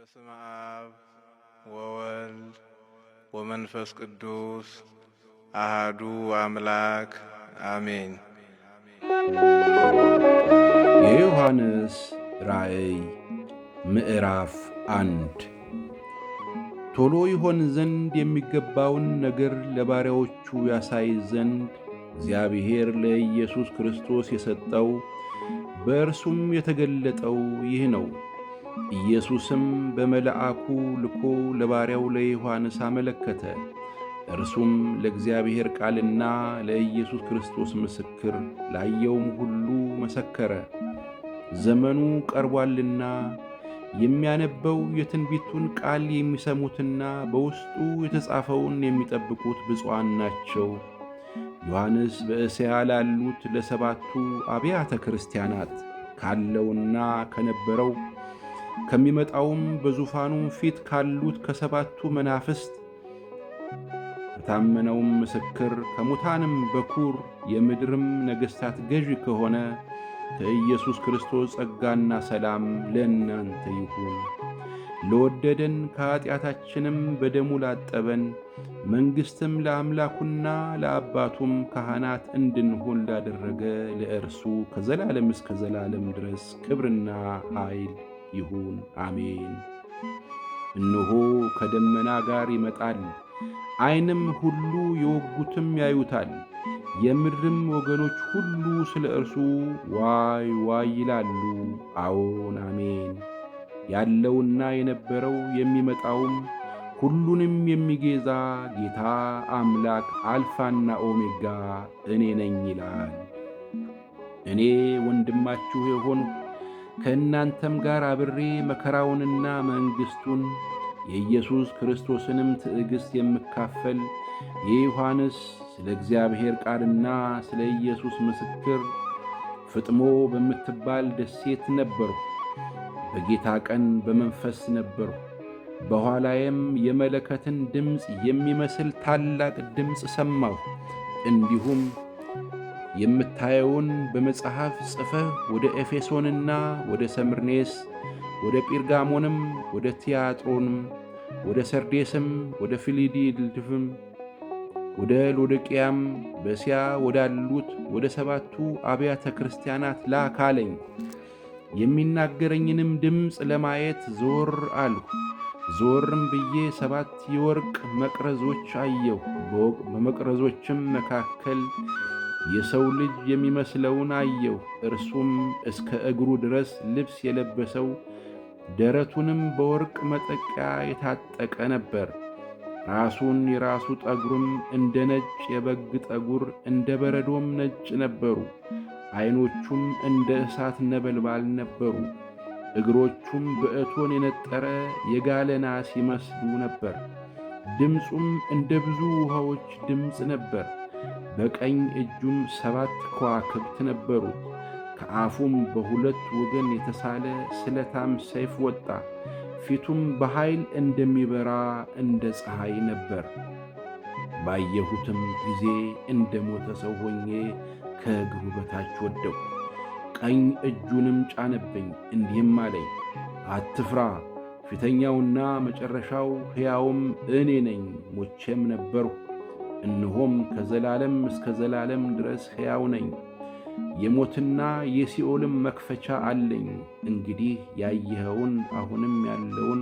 በስመ አብ ወወልድ ወመንፈስ ቅዱስ አሃዱ አምላክ አሜን። የዮሐንስ ራእይ ምዕራፍ 1 ቶሎ ይሆን ዘንድ የሚገባውን ነገር ለባሪያዎቹ ያሳይ ዘንድ እግዚአብሔር ለኢየሱስ ክርስቶስ የሰጠው በእርሱም የተገለጠው ይህ ነው። ኢየሱስም በመልአኩ ልኮ ለባሪያው ለዮሐንስ አመለከተ። እርሱም ለእግዚአብሔር ቃልና ለኢየሱስ ክርስቶስ ምስክር ላየውም ሁሉ መሰከረ። ዘመኑ ቀርቧልና የሚያነበው የትንቢቱን ቃል የሚሰሙትና በውስጡ የተጻፈውን የሚጠብቁት ብፁዓን ናቸው። ዮሐንስ በእስያ ላሉት ለሰባቱ አብያተ ክርስቲያናት ካለውና ከነበረው ከሚመጣውም በዙፋኑም ፊት ካሉት ከሰባቱ መናፍስት ከታመነውም ምስክር ከሙታንም በኩር የምድርም ነገሥታት ገዥ ከሆነ ከኢየሱስ ክርስቶስ ጸጋና ሰላም ለእናንተ ይሁን። ለወደደን ከኀጢአታችንም በደሙ ላጠበን መንግሥትም ለአምላኩና ለአባቱም ካህናት እንድንሆን ላደረገ ለእርሱ ከዘላለም እስከ ዘላለም ድረስ ክብርና ኃይል ይሁን አሜን። እነሆ ከደመና ጋር ይመጣል፣ ዓይንም ሁሉ የወጉትም ያዩታል፣ የምድርም ወገኖች ሁሉ ስለ እርሱ ዋይ ዋይ ይላሉ። አዎን አሜን። ያለውና የነበረው የሚመጣውም ሁሉንም የሚገዛ ጌታ አምላክ አልፋና ኦሜጋ እኔ ነኝ ይላል። እኔ ወንድማችሁ የሆንሁ ከእናንተም ጋር አብሬ መከራውንና መንግሥቱን የኢየሱስ ክርስቶስንም ትዕግሥት የምካፈል የዮሐንስ ስለ እግዚአብሔር ቃልና ስለ ኢየሱስ ምስክር ፍጥሞ በምትባል ደሴት ነበርሁ። በጌታ ቀን በመንፈስ ነበርሁ። በኋላዬም የመለከትን ድምፅ የሚመስል ታላቅ ድምፅ ሰማሁ። እንዲሁም የምታየውን በመጽሐፍ ጽፈህ ወደ ኤፌሶንና ወደ ሰምርኔስ፣ ወደ ጲርጋሞንም፣ ወደ ቲያጥሮንም፣ ወደ ሰርዴስም፣ ወደ ፊላዴልፍያም፣ ወደ ሎዶቅያም በእስያ ወዳሉት ወደ ሰባቱ አብያተ ክርስቲያናት ላክ አለኝ። የሚናገረኝንም ድምፅ ለማየት ዞር አልሁ። ዞርም ብዬ 7 የወርቅ መቅረዞች አየሁ። በመቅረዞችም መካከል የሰው ልጅ የሚመስለውን አየሁ። እርሱም እስከ እግሩ ድረስ ልብስ የለበሰው ደረቱንም በወርቅ መጠቂያ የታጠቀ ነበር። የራሱ ጠጉርም እንደ ነጭ የበግ ጠጉር እንደ በረዶም ነጭ ነበሩ። ዐይኖቹም እንደ እሳት ነበልባል ነበሩ። እግሮቹም በእቶን የነጠረ የጋለ ናስ ይመስሉ ነበር። ድምፁም እንደ ብዙ ውሃዎች ድምፅ ነበር። በቀኝ እጁም 7 ከዋክብት ነበሩት። ከአፉም በሁለት ወገን የተሳለ ስለታም ሰይፍ ወጣ። ፊቱም በኃይል እንደሚበራ እንደ ፀሐይ ነበር። ባየሁትም ጊዜ እንደ ሞተ ሰው ሆኜ ከእግሩ በታች ወደቅሁ። ቀኝ እጁንም ጫነብኝ፣ እንዲህም አለኝ፣ አትፍራ፣ ፊተኛውና መጨረሻው ሕያውም እኔ ነኝ። ሞቼም ነበርሁ፣ እነሆም ከዘላለም እስከ ዘላለም ድረስ ሕያው ነኝ። የሞትና የሲኦልም መክፈቻ አለኝ። እንግዲህ ያየኸውን አሁንም ያለውን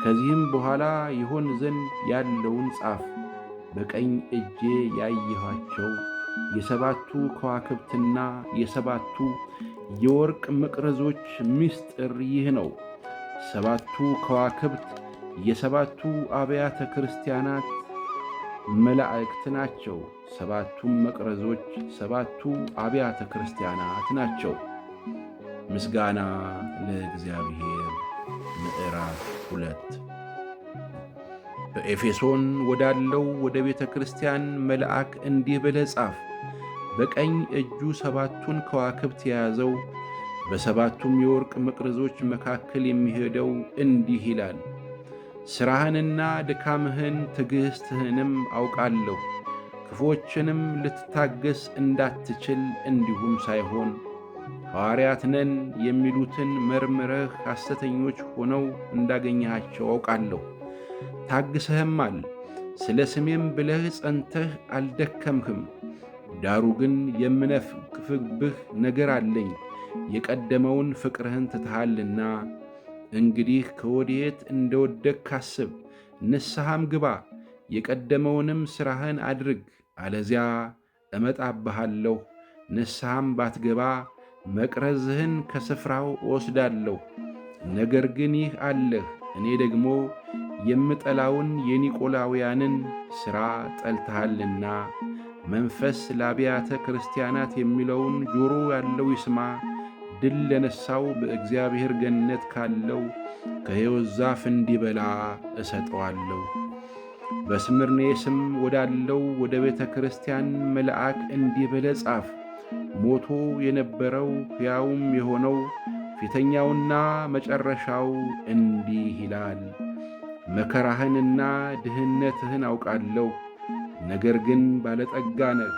ከዚህም በኋላ ይሆን ዘንድ ያለውን ጻፍ። በቀኝ እጄ ያየኋቸው የሰባቱ ከዋክብትና የሰባቱ የወርቅ መቅረዞች ምስጢር ይህ ነው። 7ቱ ከዋክብት የሰባቱ አብያተ ክርስቲያናት መላእክት ናቸው። 7ቱም መቅረዞች 7ቱ አብያተ ክርስቲያናት ናቸው። ምስጋና ለእግዚአብሔር። ምዕራፍ 2 በኤፌሶን ወዳለው ወደ ቤተ ክርስቲያን መልአክ እንዲህ ብለህ ጻፍ። በቀኝ እጁ 7ቱን ከዋክብት የያዘው በ7ቱም የወርቅ መቅረዞች መካከል የሚሄደው እንዲህ ይላል፣ ሥራህንና ድካምህን ትዕግሥትህንም አውቃለሁ። ክፉዎችንም ልትታገስ እንዳትችል እንዲሁም ሳይሆን ሐዋርያት ነን የሚሉትን መርምረህ ሐሰተኞች ሆነው እንዳገኘሃቸው አውቃለሁ። ታግሰህማል። ስለ ስሜም ብለህ ጸንተህ አልደከምህም። ዳሩ ግን የምነቅፍብህ ነገር አለኝ፣ የቀደመውን ፍቅርህን ትተሃልና። እንግዲህ ከወዴት እንደወደቅህ አስብ፣ ንስሐም ግባ፣ የቀደመውንም ሥራህን አድርግ። አለዚያ እመጣብሃለሁ፣ ንስሐም ባትገባ መቅረዝህን ከስፍራው እወስዳለሁ። ነገር ግን ይህ አለህ፣ እኔ ደግሞ የምጠላውን የኒቆላውያንን ሥራ ጠልተሃልና። መንፈስ ለአብያተ ክርስቲያናት የሚለውን ጆሮ ያለው ይስማ። ድል ለነሣው በእግዚአብሔር ገነት ካለው ከሕይወት ዛፍ እንዲበላ እሰጠዋለሁ። በስምርኔስም ወዳለው ወደ ቤተ ክርስቲያን መልአክ እንዲህ ብለህ ጻፍ። ሞቶ የነበረው ሕያውም የሆነው ፊተኛውና መጨረሻው እንዲህ ይላል። መከራህንና ድህነትህን አውቃለሁ፣ ነገር ግን ባለጠጋ ነህ።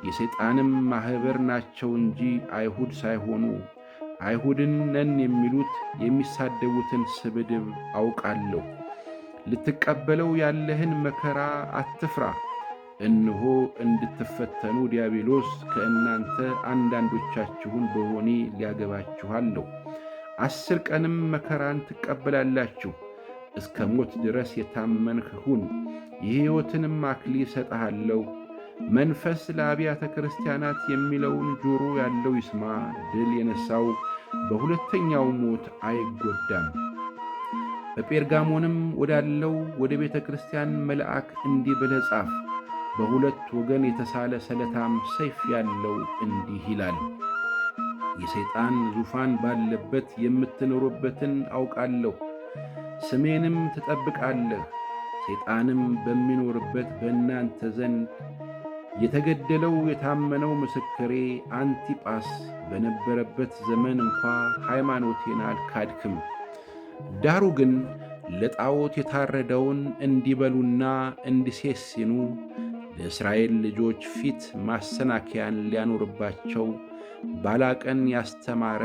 የሰይጣንም ማኅበር ናቸው እንጂ አይሁድ ሳይሆኑ። አይሁድን ነን የሚሉት የሚሳደቡትን ስድብ አውቃለሁ። ልትቀበለው ያለህን መከራ አትፍራ። እነሆ እንድትፈተኑ ዲያብሎስ ከእናንተ አንዳንዶቻችሁን በወህኒ ሊያገባችኋለሁ። 10 ቀንም መከራን ትቀበላላችሁ። እስከ ሞት ድረስ የታመንህ ሁን፣ የሕይወትንም አክሊል እሰጥሃለሁ። መንፈስ ለአብያተ ክርስቲያናት የሚለውን ጆሮ ያለው ይስማ። ድል የነሣው በሁለተኛው ሞት አይጎዳም። በጴርጋሞንም ወዳለው ወደ ቤተ ክርስቲያን መልአክ እንዲህ ብለህ ጻፍ። በሁለት ወገን የተሳለ ስለታም ሰይፍ ያለው እንዲህ ይላል። የሰይጣን ዙፋን ባለበት የምትኖርበትን አውቃለሁ። ስሜንም ትጠብቃለህ። ሰይጣንም በሚኖርበት በእናንተ ዘንድ የተገደለው የታመነው ምስክሬ አንቲጳስ በነበረበት ዘመን እንኳ ሃይማኖቴን አልካድክም። ዳሩ ግን ለጣዖት የታረደውን እንዲበሉና እንዲሴስኑ ለእስራኤል ልጆች ፊት ማሰናከያን ሊያኖርባቸው ባላቅን ያስተማረ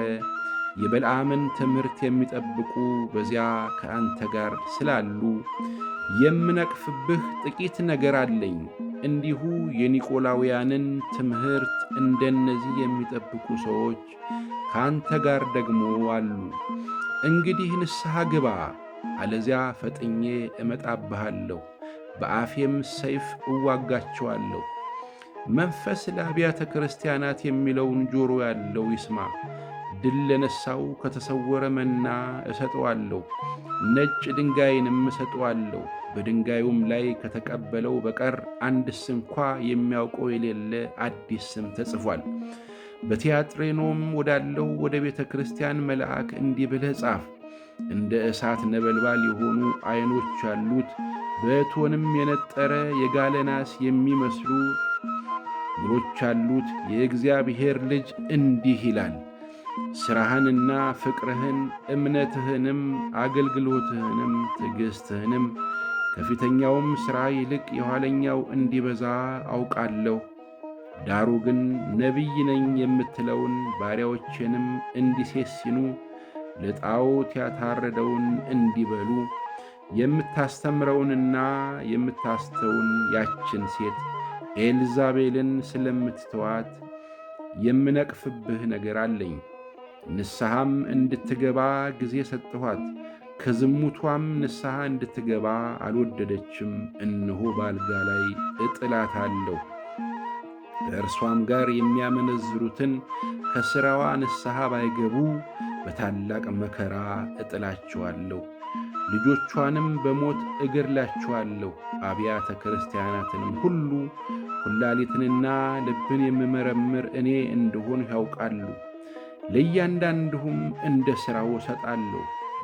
የበልዓምን ትምህርት የሚጠብቁ በዚያ ከአንተ ጋር ስላሉ የምነቅፍብህ ጥቂት ነገር አለኝ። እንዲሁ የኒቆላውያንን ትምህርት እንደነዚህ የሚጠብቁ ሰዎች ከአንተ ጋር ደግሞ አሉ። እንግዲህ ንስሐ ግባ፣ አለዚያ ፈጥኜ እመጣብሃለሁ፣ በአፌም ሰይፍ እዋጋቸዋለሁ። መንፈስ ለአብያተ ክርስቲያናት የሚለውን ጆሮ ያለው ይስማ። ድል ለነሣው ከተሰወረ መና እሰጠዋለሁ፣ ነጭ ድንጋይንም እሰጠዋለሁ። በድንጋዩም ላይ ከተቀበለው በቀር አንድስ እንኳ የሚያውቀው የሌለ አዲስ ስም ተጽፏል። በቲያጥሬኖም ወዳለው ወደ ቤተ ክርስቲያን መልአክ እንዲህ ብለህ ጻፍ። እንደ እሳት ነበልባል የሆኑ ዐይኖች ያሉት በእቶንም የነጠረ የጋለ ናስ የሚመስሉ እግሮች ያሉት የእግዚአብሔር ልጅ እንዲህ ይላል። ሥራህንና ፍቅርህን፣ እምነትህንም፣ አገልግሎትህንም፣ ትዕግሥትህንም ከፊተኛውም ሥራ ይልቅ የኋለኛው እንዲበዛ አውቃለሁ። ዳሩ ግን ነቢይ ነኝ የምትለውን ባሪያዎቼንም እንዲሴስኑ ለጣዖት ያታረደውን እንዲበሉ የምታስተምረውንና የምታስተውን ያችን ሴት ኤልዛቤልን ስለምትተዋት የምነቅፍብህ ነገር አለኝ። ንስሐም እንድትገባ ጊዜ ሰጠኋት። ከዝሙቷም ንስሐ እንድትገባ አልወደደችም። እነሆ በአልጋ ላይ እጥላታለሁ። ከእርሷም ጋር የሚያመነዝሩትን ከሥራዋ ንስሐ ባይገቡ በታላቅ መከራ እጥላቸዋለሁ። ልጆቿንም በሞት እገድላቸዋለሁ። አብያተ ክርስቲያናትንም ሁሉ ኩላሊትንና ልብን የምመረምር እኔ እንደሆንሁ ያውቃሉ። ለእያንዳንዱም እንደ ሥራው እሰጣለሁ።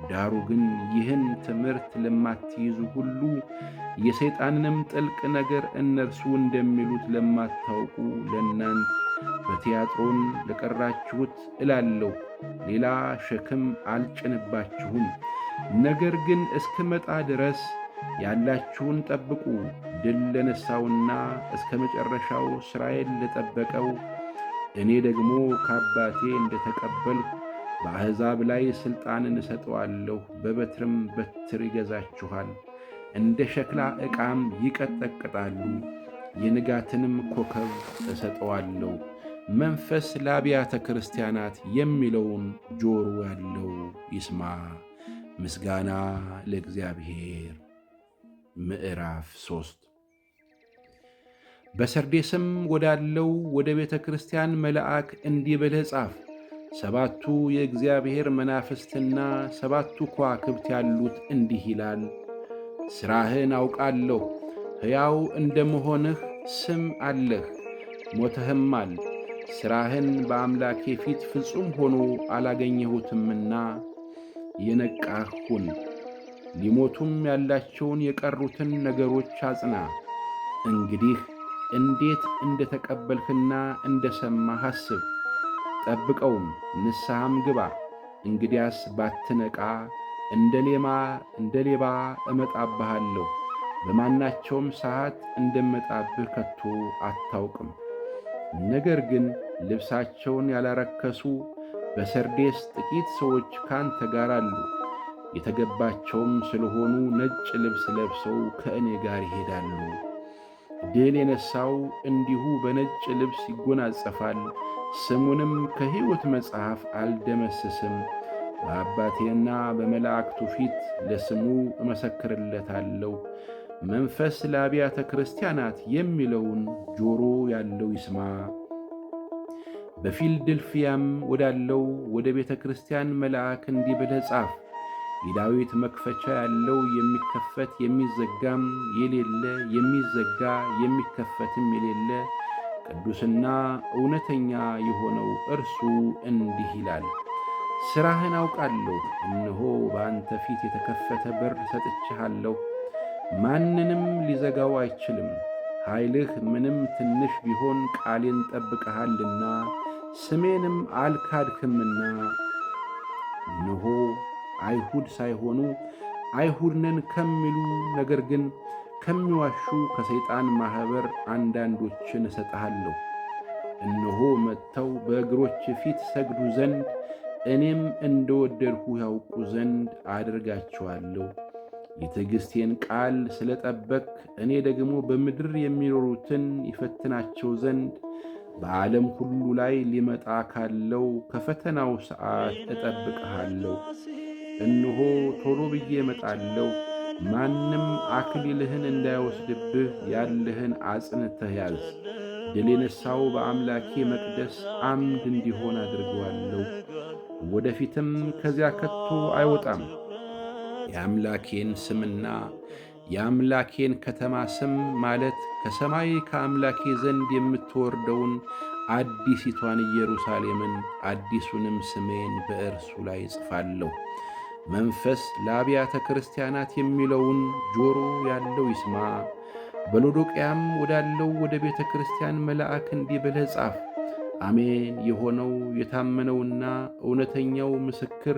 ዳሩ ግን ይህን ትምህርት ለማትይዙ ሁሉ የሰይጣንንም ጥልቅ ነገር እነርሱ እንደሚሉት ለማታውቁ ለእናንት በቲያጥሮን ለቀራችሁት እላለሁ፣ ሌላ ሸክም አልጭንባችሁም። ነገር ግን እስክመጣ ድረስ ያላችሁን ጠብቁ። ድል ለነሣውና እስከ መጨረሻው ሥራዬን ለጠበቀው እኔ ደግሞ ከአባቴ እንደ ተቀበልሁ በአሕዛብ ላይ ሥልጣንን እሰጠዋለሁ። በበትርም በትር ይገዛችኋል፣ እንደ ሸክላ ዕቃም ይቀጠቅጣሉ። የንጋትንም ኮከብ እሰጠዋለሁ። መንፈስ ለአብያተ ክርስቲያናት የሚለውን ጆሮ ያለው ይስማ። ምስጋና ለእግዚአብሔር። ምዕራፍ 3 በሰርዴስም ወዳለው ወደ ቤተ ክርስቲያን መልአክ እንዲህ ብለህ ጻፍ። 7ቱ የእግዚአብሔር መናፍስትና 7ቱ ከዋክብት ያሉት እንዲህ ይላል። ሥራህን አውቃለሁ። ሕያው እንደመሆንህ ስም አለህ፣ ሞተህማል። ሥራህን በአምላኬ ፊት ፍጹም ሆኖ አላገኘሁትምና የነቃህ ሁን። ሊሞቱም ያላቸውን የቀሩትን ነገሮች አጽና። እንግዲህ እንዴት እንደ ተቀበልህና እንደ ሰማህ አስብ፣ ጠብቀውም፣ ንስሐም ግባ። እንግዲያስ ባትነቃ እንደ ሌባ እመጣብሃለሁ። በማናቸውም ሰዓት እንደመጣብህ ከቶ አታውቅም። ነገር ግን ልብሳቸውን ያላረከሱ በሰርዴስ ጥቂት ሰዎች ካንተ ጋር አሉ። የተገባቸውም ስለሆኑ ነጭ ልብስ ለብሰው ከእኔ ጋር ይሄዳሉ። ድል የነሣው እንዲሁ በነጭ ልብስ ይጎናጸፋል። ስሙንም ከሕይወት መጽሐፍ አልደመስስም። በአባቴና በመላእክቱ ፊት ለስሙ እመሰክርለታለሁ። መንፈስ ለአብያተ ክርስቲያናት የሚለውን ጆሮ ያለው ይስማ። በፊልድልፍያም ወዳለው ወደ ቤተ ክርስቲያን መልአክ እንዲህ ብለህ ጻፍ። የዳዊት መክፈቻ ያለው የሚከፈት የሚዘጋም የሌለ የሚዘጋ የሚከፈትም የሌለ ቅዱስና እውነተኛ የሆነው እርሱ እንዲህ ይላል። ሥራህን አውቃለሁ። እነሆ በአንተ ፊት የተከፈተ በር ሰጥቼሃለሁ፣ ማንንም ሊዘጋው አይችልም። ኃይልህ ምንም ትንሽ ቢሆን ቃሌን ጠብቀሃልና ስሜንም አልካድህምና። እነሆ አይሁድ ሳይሆኑ አይሁድ ነን ከሚሉ ነገር ግን ከሚዋሹ ከሰይጣን ማኅበር አንዳንዶችን እሰጥሃለሁ። እነሆ መጥተው በእግሮች ፊት ሰግዱ ዘንድ እኔም እንደወደድሁ ያውቁ ዘንድ አድርጋቸዋለሁ። የትዕግሥቴን ቃል ስለ ጠበቅ እኔ ደግሞ በምድር የሚኖሩትን ይፈትናቸው ዘንድ በዓለም ሁሉ ላይ ሊመጣ ካለው ከፈተናው ሰዓት እጠብቅሃለሁ። እነሆ ቶሎ ብዬ እመጣለሁ። ማንም አክሊልህን እንዳይወስድብህ ያለህን አጽንተህ ያዝ። ድል የነሣው በአምላኬ መቅደስ አምድ እንዲሆን አድርገዋለሁ። ወደፊትም ከዚያ ከቶ አይወጣም። የአምላኬን ስምና የአምላኬን ከተማ ስም ማለት ከሰማይ ከአምላኬ ዘንድ የምትወርደውን አዲሲቷን ኢየሩሳሌምን አዲሱንም ስሜን በእርሱ ላይ እጽፋለሁ። መንፈስ ለአብያተ ክርስቲያናት የሚለውን ጆሮ ያለው ይስማ። በሎዶቅያም ወዳለው ወደ ቤተ ክርስቲያን መልአክ እንዲህ ብለህ ጻፍ። አሜን የሆነው የታመነውና እውነተኛው ምስክር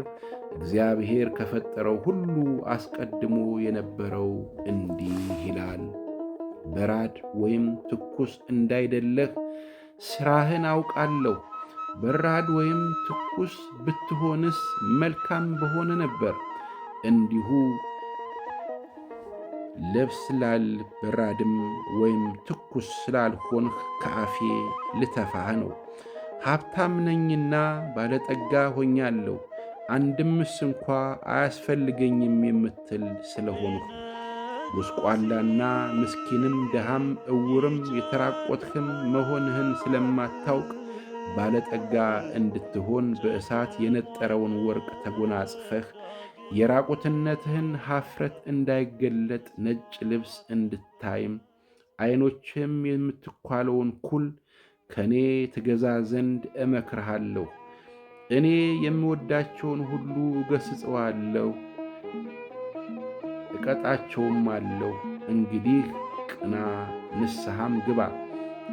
እግዚአብሔር ከፈጠረው ሁሉ አስቀድሞ የነበረው እንዲህ ይላል። በራድ ወይም ትኩስ እንዳይደለህ ሥራህን አውቃለሁ። በራድ ወይም ትኩስ ብትሆንስ መልካም በሆነ ነበር። እንዲሁ ለብስላል። በራድም ወይም ትኩስ ስላልሆንህ ከአፌ ልተፋህ ነው። ሀብታም ነኝና ባለጠጋ ሆኛለሁ፣ አንድምስ እንኳ አያስፈልገኝም የምትል ስለሆንሁ፣ ጉስቋላና ምስኪንም ድሃም ዕውርም የተራቆትህም መሆንህን ስለማታውቅ ባለጠጋ እንድትሆን በእሳት የነጠረውን ወርቅ ተጎናጽፈህ የራቁትነትህን ኀፍረት እንዳይገለጥ ነጭ ልብስ እንድታይም ዐይኖችህም የምትኳለውን ኩል ከእኔ ትገዛ ዘንድ እመክርሃለሁ። እኔ የምወዳቸውን ሁሉ እገሥጸዋለሁ፣ እቀጣቸውም አለሁ። እንግዲህ ቅና፣ ንስሐም ግባ።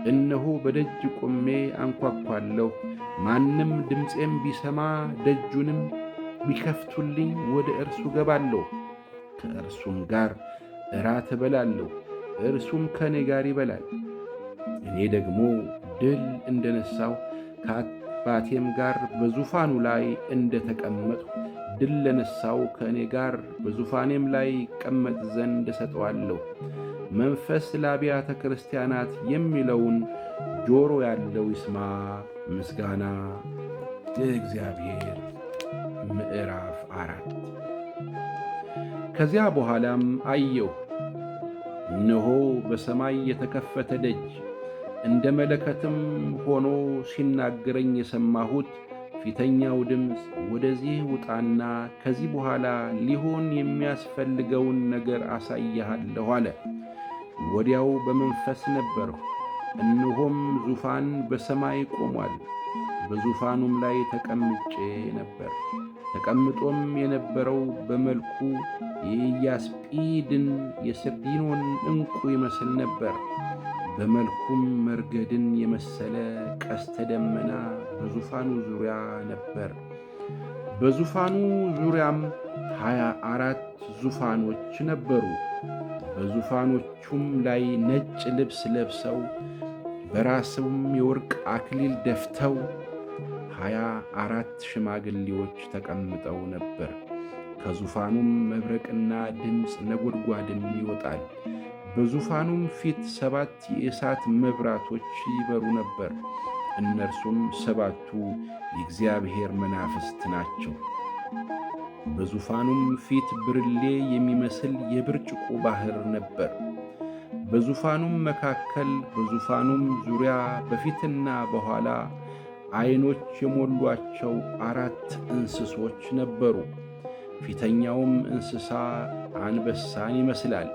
እነሆ በደጅ ቆሜ አንኳኳለሁ። ማንም ድምፄም ቢሰማ ደጁንም ቢከፍቱልኝ ወደ እርሱ ገባለሁ፣ ከእርሱም ጋር እራት እበላለሁ፣ እርሱም ከእኔ ጋር ይበላል። እኔ ደግሞ ድል እንደ ነሣው ከአባቴም ጋር በዙፋኑ ላይ እንደ ተቀመጥሁ ድል ለነሣው ከእኔ ጋር በዙፋኔም ላይ ይቀመጥ ዘንድ እሰጠዋለሁ። መንፈስ ለአብያተ ክርስቲያናት የሚለውን ጆሮ ያለው ይስማ። ምስጋና ለእግዚአብሔር። ምዕራፍ 4 ከዚያ በኋላም አየሁ፣ እነሆ በሰማይ የተከፈተ ደጅ፣ እንደ መለከትም ሆኖ ሲናገረኝ የሰማሁት ፊተኛው ድምፅ ወደዚህ ውጣና ከዚህ በኋላ ሊሆን የሚያስፈልገውን ነገር አሳይሃለሁ አለ። ወዲያው በመንፈስ ነበርሁ፣ እነሆም ዙፋን በሰማይ ቆሟል። በዙፋኑም ላይ ተቀምጬ ነበር። ተቀምጦም የነበረው በመልኩ የኢያስጲድን የሰርዲኖን ዕንቁ ይመስል ነበር። በመልኩም መርገድን የመሰለ ቀስተ ደመና በዙፋኑ ዙሪያ ነበር። በዙፋኑ ዙሪያም 24 ዙፋኖች ነበሩ። በዙፋኖቹም ላይ ነጭ ልብስ ለብሰው በራስም የወርቅ አክሊል ደፍተው 24 ሽማግሌዎች ተቀምጠው ነበር። ከዙፋኑም መብረቅና ድምፅ ነጎድጓድም ይወጣል። በዙፋኑም ፊት 7 የእሳት መብራቶች ይበሩ ነበር። እነርሱም 7ቱ የእግዚአብሔር መናፍስት ናቸው። በዙፋኑም ፊት ብርሌ የሚመስል የብርጭቆ ባሕር ነበር። በዙፋኑም መካከል በዙፋኑም ዙሪያ በፊትና በኋላ ዐይኖች የሞሏቸው 4 እንስሶች ነበሩ። ፊተኛውም እንስሳ አንበሳን ይመስላል።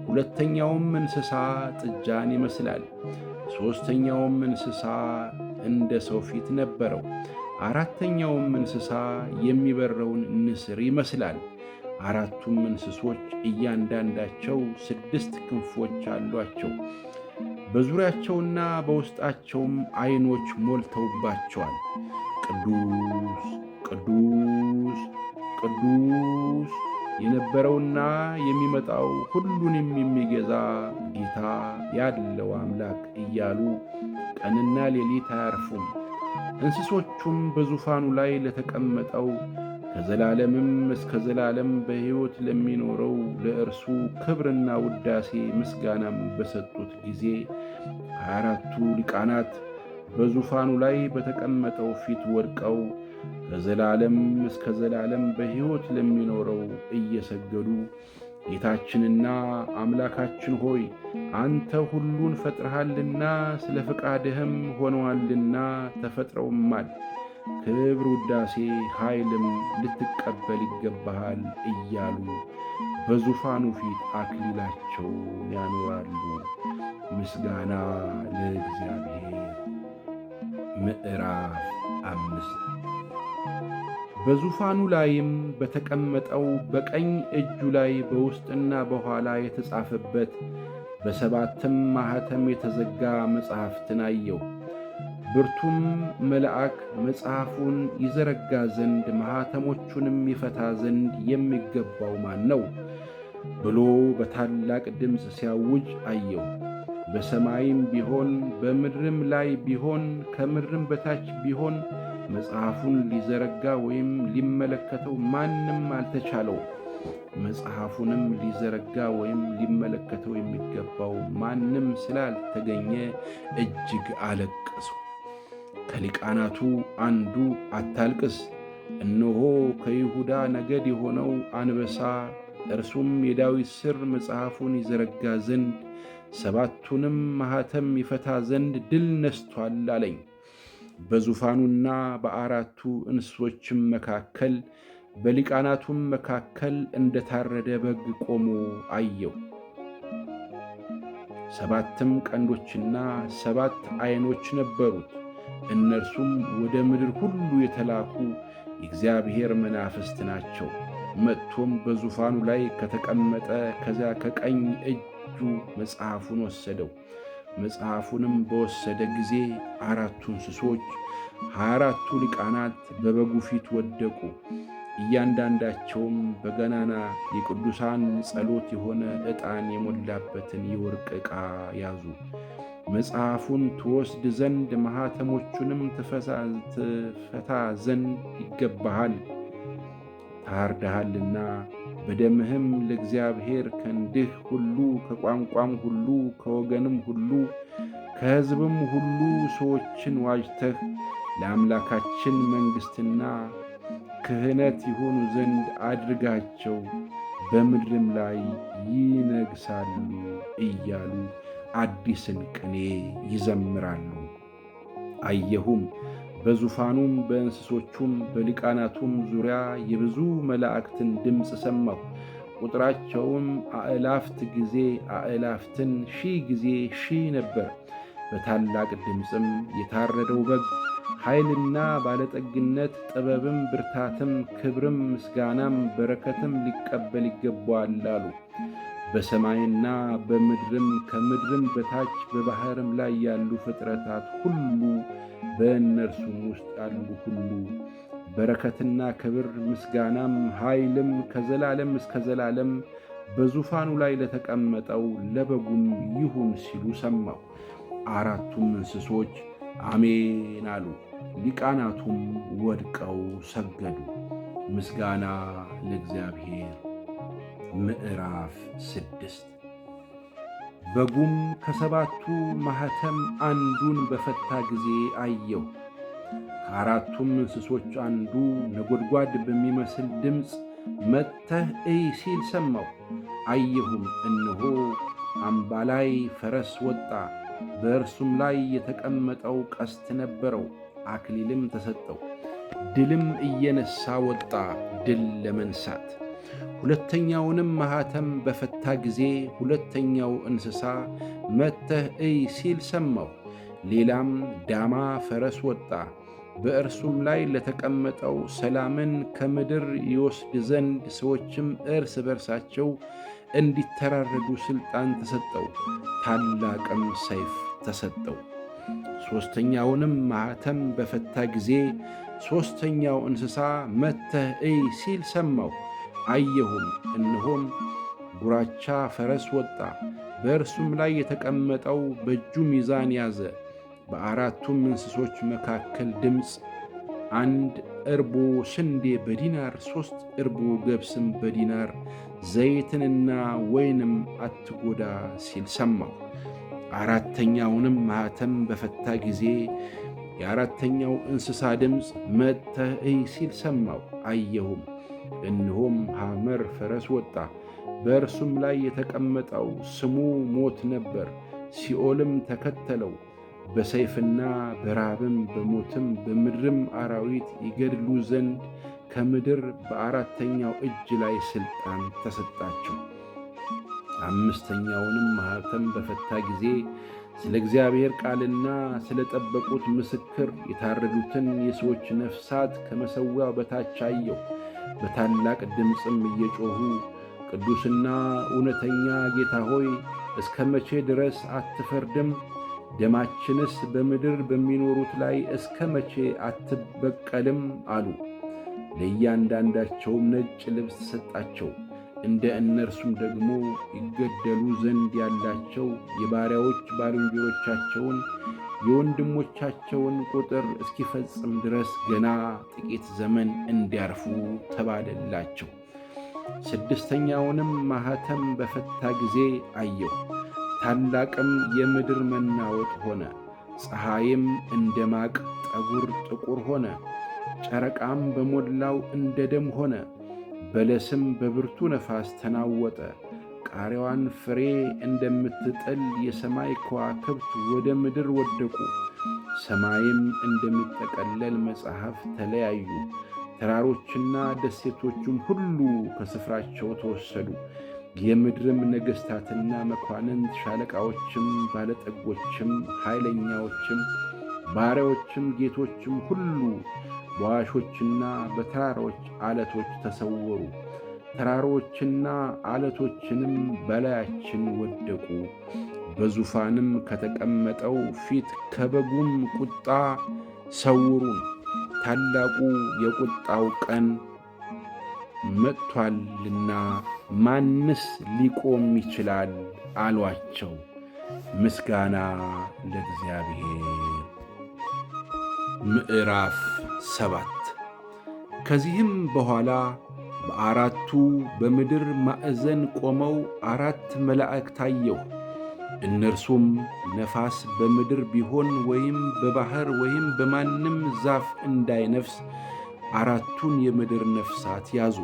ሁለተኛውም እንስሳ ጥጃን ይመስላል። ሦስተኛውም እንስሳ እንደ ሰው ፊት ነበረው። አራተኛውም እንስሳ የሚበረውን ንስር ይመስላል። 4ቱም እንስሶች እያንዳንዳቸው 6 ክንፎች አሏቸው። በዙሪያቸውና በውስጣቸውም ዐይኖች ሞልተውባቸዋል። ቅዱስ ቅዱስ ቅዱስ የነበረውና የሚመጣው ሁሉንም የሚገዛ ጌታ ያለው አምላክ እያሉ ቀንና ሌሊት አያርፉም። እንስሶቹም በዙፋኑ ላይ ለተቀመጠው ከዘላለምም እስከ ዘላለም በሕይወት ለሚኖረው ለእርሱ ክብርና ውዳሴ ምስጋናም በሰጡት ጊዜ 24ቱ ሊቃናት በዙፋኑ ላይ በተቀመጠው ፊት ወድቀው ከዘላለም እስከ ዘላለም በሕይወት ለሚኖረው እየሰገዱ ጌታችንና አምላካችን ሆይ አንተ ሁሉን ፈጥረሃልና ስለ ፈቃድህም ሆነዋልና ተፈጥረውማል። ክብር፣ ውዳሴ፣ ኃይልም ልትቀበል ይገባሃል እያሉ በዙፋኑ ፊት አክሊላቸውን ያኖራሉ። ምስጋና ለእግዚአብሔር። ምዕራፍ 5 በዙፋኑ ላይም በተቀመጠው በቀኝ እጁ ላይ በውስጥና በኋላ የተጻፈበት በ7 ማኅተም የተዘጋ መጽሐፍትን አየሁ። ብርቱም መልአክ መጽሐፉን ይዘረጋ ዘንድ ማኅተሞቹንም ይፈታ ዘንድ የሚገባው ማን ነው ብሎ በታላቅ ድምፅ ሲያውጅ አየሁ። በሰማይም ቢሆን በምድርም ላይ ቢሆን ከምድርም በታች ቢሆን መጽሐፉን ሊዘረጋ ወይም ሊመለከተው ማንም አልተቻለው። መጽሐፉንም ሊዘረጋ ወይም ሊመለከተው የሚገባው ማንም ስላልተገኘ እጅግ አለቀሱ። ከሊቃናቱ አንዱ አታልቅስ፣ እነሆ ከይሁዳ ነገድ የሆነው አንበሳ እርሱም የዳዊት ሥር መጽሐፉን ይዘረጋ ዘንድ 7ቱንም ማኅተም ይፈታ ዘንድ ድል ነስቶአል አለኝ። በዙፋኑና በ4ቱ እንስሶችም መካከል በሊቃናቱም መካከል እንደ ታረደ በግ ቆሞ አየሁ። 7 ቀንዶችና 7 ዐይኖች ነበሩት። እነርሱም ወደ ምድር ሁሉ የተላኩ የእግዚአብሔር መናፍስት ናቸው። መጥቶም በዙፋኑ ላይ ከተቀመጠ ከዚያ ከቀኝ እጁ መጽሐፉን ወሰደው። መጽሐፉንም በወሰደ ጊዜ 4ቱ እንስሶች 24ቱ ሊቃናት በበጉ ፊት ወደቁ። እያንዳንዳቸውም በገናና የቅዱሳን ጸሎት የሆነ ዕጣን የሞላበትን የወርቅ ዕቃ ያዙ። መጽሐፉን ትወስድ ዘንድ ማኅተሞቹንም ትፈታ ዘንድ ይገባሃል። ታርደሃልና በደምህም ለእግዚአብሔር ከእንዲህ ሁሉ ከቋንቋም ሁሉ ከወገንም ሁሉ ከሕዝብም ሁሉ ሰዎችን ዋጅተህ ለአምላካችን መንግሥትና ክህነት ይሆኑ ዘንድ አድርጋቸው፣ በምድርም ላይ ይነግሣሉ እያሉ አዲስን ቅኔ ይዘምራሉ። አየሁም፣ በዙፋኑም በእንስሶቹም በሊቃናቱም ዙሪያ የብዙ መላእክትን ድምፅ ሰማሁ። ቁጥራቸውም አእላፍት ጊዜ አእላፍትን ሺህ ጊዜ ሺህ ነበር። በታላቅ ድምፅም የታረደው በግ ኃይልና ባለጠግነት፣ ጥበብም፣ ብርታትም፣ ክብርም፣ ምስጋናም፣ በረከትም ሊቀበል ይገባዋል አሉ። በሰማይና በምድርም ከምድርም በታች በባሕርም ላይ ያሉ ፍጥረታት ሁሉ በእነርሱም ውስጥ ያሉ ሁሉ በረከትና ክብር ምስጋናም ኃይልም ከዘላለም እስከ ዘላለም በዙፋኑ ላይ ለተቀመጠው ለበጉም ይሁን ሲሉ ሰማሁ። አራቱም እንስሶች አሜን አሉ። ሊቃናቱም ወድቀው ሰገዱ። ምስጋና ለእግዚአብሔር። ምዕራፍ 6 በጉም ከሰባቱ ማኅተም አንዱን በፈታ ጊዜ አየሁ። ከአራቱም እንስሶች አንዱ ነጎድጓድ በሚመስል ድምፅ መጥተህ እይ ሲል ሰማሁ። አየሁም፣ እነሆ አምባላይ ፈረስ ወጣ። በእርሱም ላይ የተቀመጠው ቀስት ነበረው፣ አክሊልም ተሰጠው። ድልም እየነሣ ወጣ፣ ድል ለመንሣት። ሁለተኛውንም ማኅተም በፈታ ጊዜ ሁለተኛው እንስሳ መጥተህ እይ ሲል ሰማሁ። ሌላም ዳማ ፈረስ ወጣ። በእርሱም ላይ ለተቀመጠው ሰላምን ከምድር ይወስድ ዘንድ ሰዎችም እርስ በርሳቸው እንዲተራረዱ ሥልጣን ተሰጠው። ታላቅም ሰይፍ ተሰጠው። ሦስተኛውንም ማኅተም በፈታ ጊዜ ሦስተኛው እንስሳ መጥተህ እይ ሲል ሰማሁ። አየሁም፣ እነሆም ጉራቻ ፈረስ ወጣ። በእርሱም ላይ የተቀመጠው በእጁ ሚዛን ያዘ። በአራቱም እንስሶች መካከል ድምፅ፣ አንድ እርቦ ስንዴ በዲናር፣ 3 እርቦ ገብስም በዲናር፣ ዘይትንና ወይንም አትጎዳ ሲል ሰማሁ። አራተኛውንም ማኅተም በፈታ ጊዜ የአራተኛው እንስሳ ድምፅ መጥተህ እይ ሲል ሰማሁ። አየሁም፣ እነሆም ሐመር ፈረስ ወጣ። በእርሱም ላይ የተቀመጠው ስሙ ሞት ነበር። ሲኦልም ተከተለው። በሰይፍና በራብም በሞትም በምድርም አራዊት ይገድሉ ዘንድ ከምድር በአራተኛው እጅ ላይ ሥልጣን ተሰጣቸው። አምስተኛውንም ማኅተም በፈታ ጊዜ ስለ እግዚአብሔር ቃልና ስለ ጠበቁት ምስክር የታረዱትን የሰዎች ነፍሳት ከመሠዊያው በታች አየሁ። በታላቅ ድምፅም እየጮኹ ቅዱስና እውነተኛ ጌታ ሆይ እስከ መቼ ድረስ አትፈርድም? ደማችንስ በምድር በሚኖሩት ላይ እስከ መቼ አትበቀልም? አሉ። ለእያንዳንዳቸውም ነጭ ልብስ ተሰጣቸው። እንደ እነርሱም ደግሞ ይገደሉ ዘንድ ያላቸው የባሪያዎች ባልንጀሮቻቸውን የወንድሞቻቸውን ቁጥር እስኪፈጽም ድረስ ገና ጥቂት ዘመን እንዲያርፉ ተባለላቸው። ስድስተኛውንም ማኅተም በፈታ ጊዜ አየሁ። ታላቅም የምድር መናወጥ ሆነ። ፀሐይም እንደ ማቅ ጠጉር ጥቁር ሆነ። ጨረቃም በሞላው እንደ ደም ሆነ። በለስም በብርቱ ነፋስ ተናወጠ። ቃሪያዋን ፍሬ እንደምትጥል የሰማይ ከዋክብት ወደ ምድር ወደቁ። ሰማይም እንደሚጠቀለል መጽሐፍ ተለያዩ። ተራሮችና ደሴቶቹም ሁሉ ከስፍራቸው ተወሰዱ። የምድርም ነገሥታትና መኳንንት፣ ሻለቃዎችም፣ ባለጠጎችም፣ ኃይለኛዎችም፣ ባሪያዎችም፣ ጌቶችም ሁሉ በዋሾችና በተራሮች ዓለቶች ተሰወሩ። ተራሮችና ዓለቶችንም በላያችን ወደቁ። በዙፋንም ከተቀመጠው ፊት ከበጉም ቁጣ ሰውሩን፣ ታላቁ የቁጣው ቀን መጥቶአልና ማንስ ሊቆም ይችላል አሏቸው። ምስጋና ለእግዚአብሔር። ምዕራፍ 7 ከዚህም በኋላ በአራቱ በምድር ማዕዘን ቆመው 4 መላእክት አየሁ። እነርሱም ነፋስ በምድር ቢሆን ወይም በባሕር ወይም በማንም ዛፍ እንዳይነፍስ 4ቱን የምድር ነፍሳት ያዙ።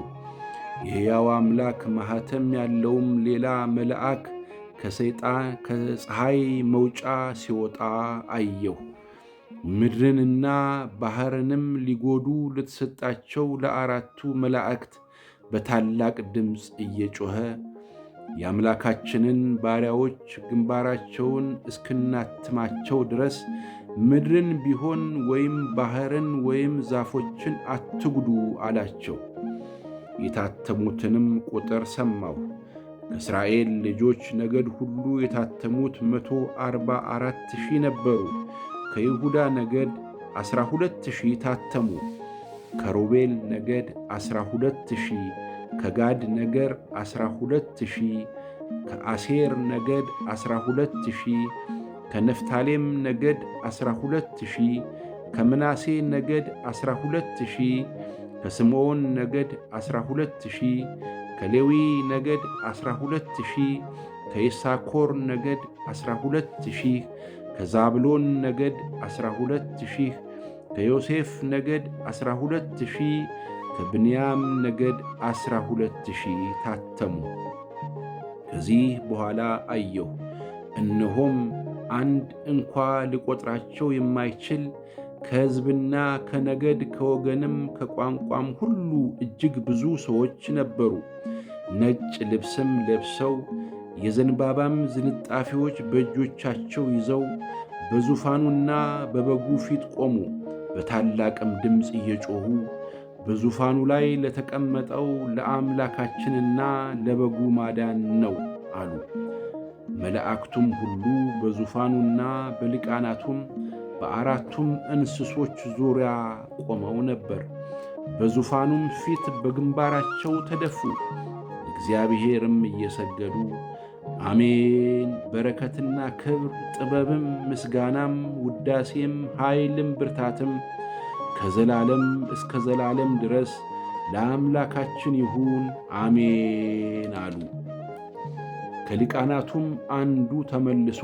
የሕያው አምላክ ማኅተም ያለውም ሌላ መልአክ ከፀሐይ መውጫ ሲወጣ አየሁ። ምድርንና ባሕርንም ሊጐዱ ለተሰጣቸው ለ4ቱ መላእክት በታላቅ ድምፅ እየጮኸ የአምላካችንን ባሪያዎች ግንባራቸውን እስክናትማቸው ድረስ ምድርን ቢሆን ወይም ባሕርን ወይም ዛፎችን አትጉዱ አላቸው። የታተሙትንም ቁጥር ሰማሁ። ከእስራኤል ልጆች ነገድ ሁሉ የታተሙት 144,000 ነበሩ። ከይሁዳ ነገድ 12,000 ታተሙ። ከሮቤል ነገድ 12,000፣ ከጋድ ነገድ 12,000፣ ከአሴር ነገድ 12,000፣ ከነፍታሌም ነገድ 12,000፣ ከምናሴ ነገድ 12,000፣ ከስምዖን ነገድ 12,000፣ ከሌዊ ነገድ 12,000፣ ከይሳኮር ነገድ 12,000፣ ከዛብሎን ነገድ 12,000፣ ከዮሴፍ ነገድ 12,000፣ ከብንያም ነገድ 12,000 ታተሙ። ከዚህ በኋላ አየሁ፣ እነሆም አንድ እንኳ ሊቈጥራቸው የማይችል ከሕዝብና ከነገድ ከወገንም ከቋንቋም ሁሉ እጅግ ብዙ ሰዎች ነበሩ። ነጭ ልብስም ለብሰው የዘንባባም ዝንጣፊዎች በእጆቻቸው ይዘው በዙፋኑና በበጉ ፊት ቆሙ። በታላቅም ድምፅ እየጮኹ በዙፋኑ ላይ ለተቀመጠው ለአምላካችንና ለበጉ ማዳን ነው አሉ። መላእክቱም ሁሉ በዙፋኑና በሊቃናቱም በ4ቱም እንስሶች ዙሪያ ቆመው ነበር። በዙፋኑም ፊት በግንባራቸው ተደፉ። እግዚአብሔርም እየሰገዱ አሜን፣ በረከትና ክብር፣ ጥበብም፣ ምስጋናም፣ ውዳሴም፣ ኃይልም፣ ብርታትም ከዘላለም እስከ ዘላለም ድረስ ለአምላካችን ይሁን አሜን አሉ። ከሊቃናቱም አንዱ ተመልሶ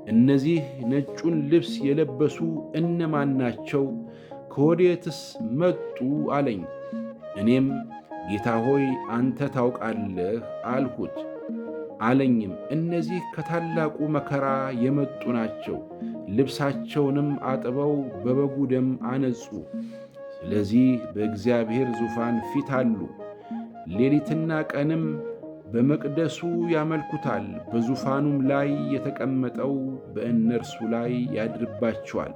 እነዚህ ነጩን ልብስ የለበሱ እነማን ናቸው? ከወዴትስ መጡ? አለኝ። እኔም ጌታ ሆይ አንተ ታውቃለህ አልሁት። አለኝም እነዚህ ከታላቁ መከራ የመጡ ናቸው። ልብሳቸውንም አጥበው በበጉ ደም አነጹ። ስለዚህ በእግዚአብሔር ዙፋን ፊት አሉ። ሌሊትና ቀንም በመቅደሱ ያመልኩታል። በዙፋኑም ላይ የተቀመጠው በእነርሱ ላይ ያድርባቸዋል።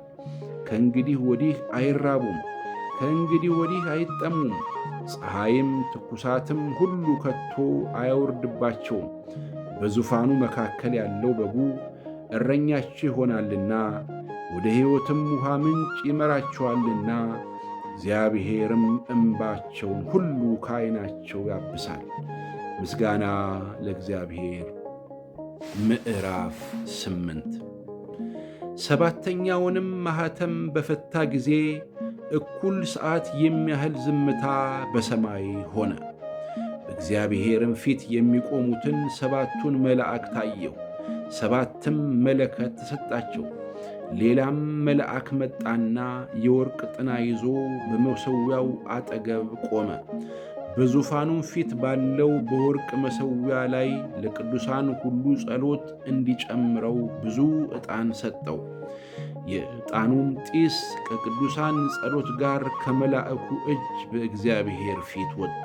ከእንግዲህ ወዲህ አይራቡም፣ ከእንግዲህ ወዲህ አይጠሙም። ፀሐይም ትኩሳትም ሁሉ ከቶ አያወርድባቸውም። በዙፋኑ መካከል ያለው በጉ እረኛችሁ ይሆናልና ወደ ሕይወትም ውሃ ምንጭ ይመራቸዋልና እግዚአብሔርም እንባቸውን ሁሉ ከዓይናቸው ያብሳል። ምስጋና ለእግዚአብሔር። ምዕራፍ 8 7ተኛውንም ማኅተም በፈታ ጊዜ እኩል ሰዓት የሚያህል ዝምታ በሰማይ ሆነ። በእግዚአብሔርም ፊት የሚቆሙትን 7ቱን መላእክት አየሁ። 7ም መለከት ተሰጣቸው። ሌላም መልአክ መጣና የወርቅ ጥና ይዞ በመሠዊያው አጠገብ ቆመ። በዙፋኑም ፊት ባለው በወርቅ መሠዊያ ላይ ለቅዱሳን ሁሉ ጸሎት እንዲጨምረው ብዙ ዕጣን ሰጠው። የዕጣኑም ጢስ ከቅዱሳን ጸሎት ጋር ከመላእኩ እጅ በእግዚአብሔር ፊት ወጣ።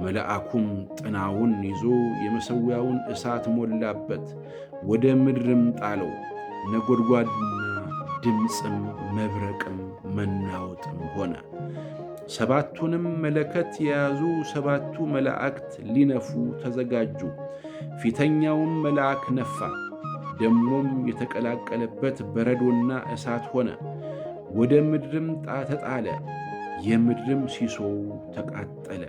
መልአኩም ጥናውን ይዞ የመሠዊያውን እሳት ሞላበት፣ ወደ ምድርም ጣለው። ነጎድጓድና ድምፅም መብረቅም መናወጥም ሆነ። 7ቱንም መለከት የያዙ 7ቱ መላእክት ሊነፉ ተዘጋጁ። ፊተኛውም መልአክ ነፋ፣ ደሞም የተቀላቀለበት በረዶና እሳት ሆነ፣ ወደ ምድርም ተጣለ። የምድርም ሲሶው ተቃጠለ፣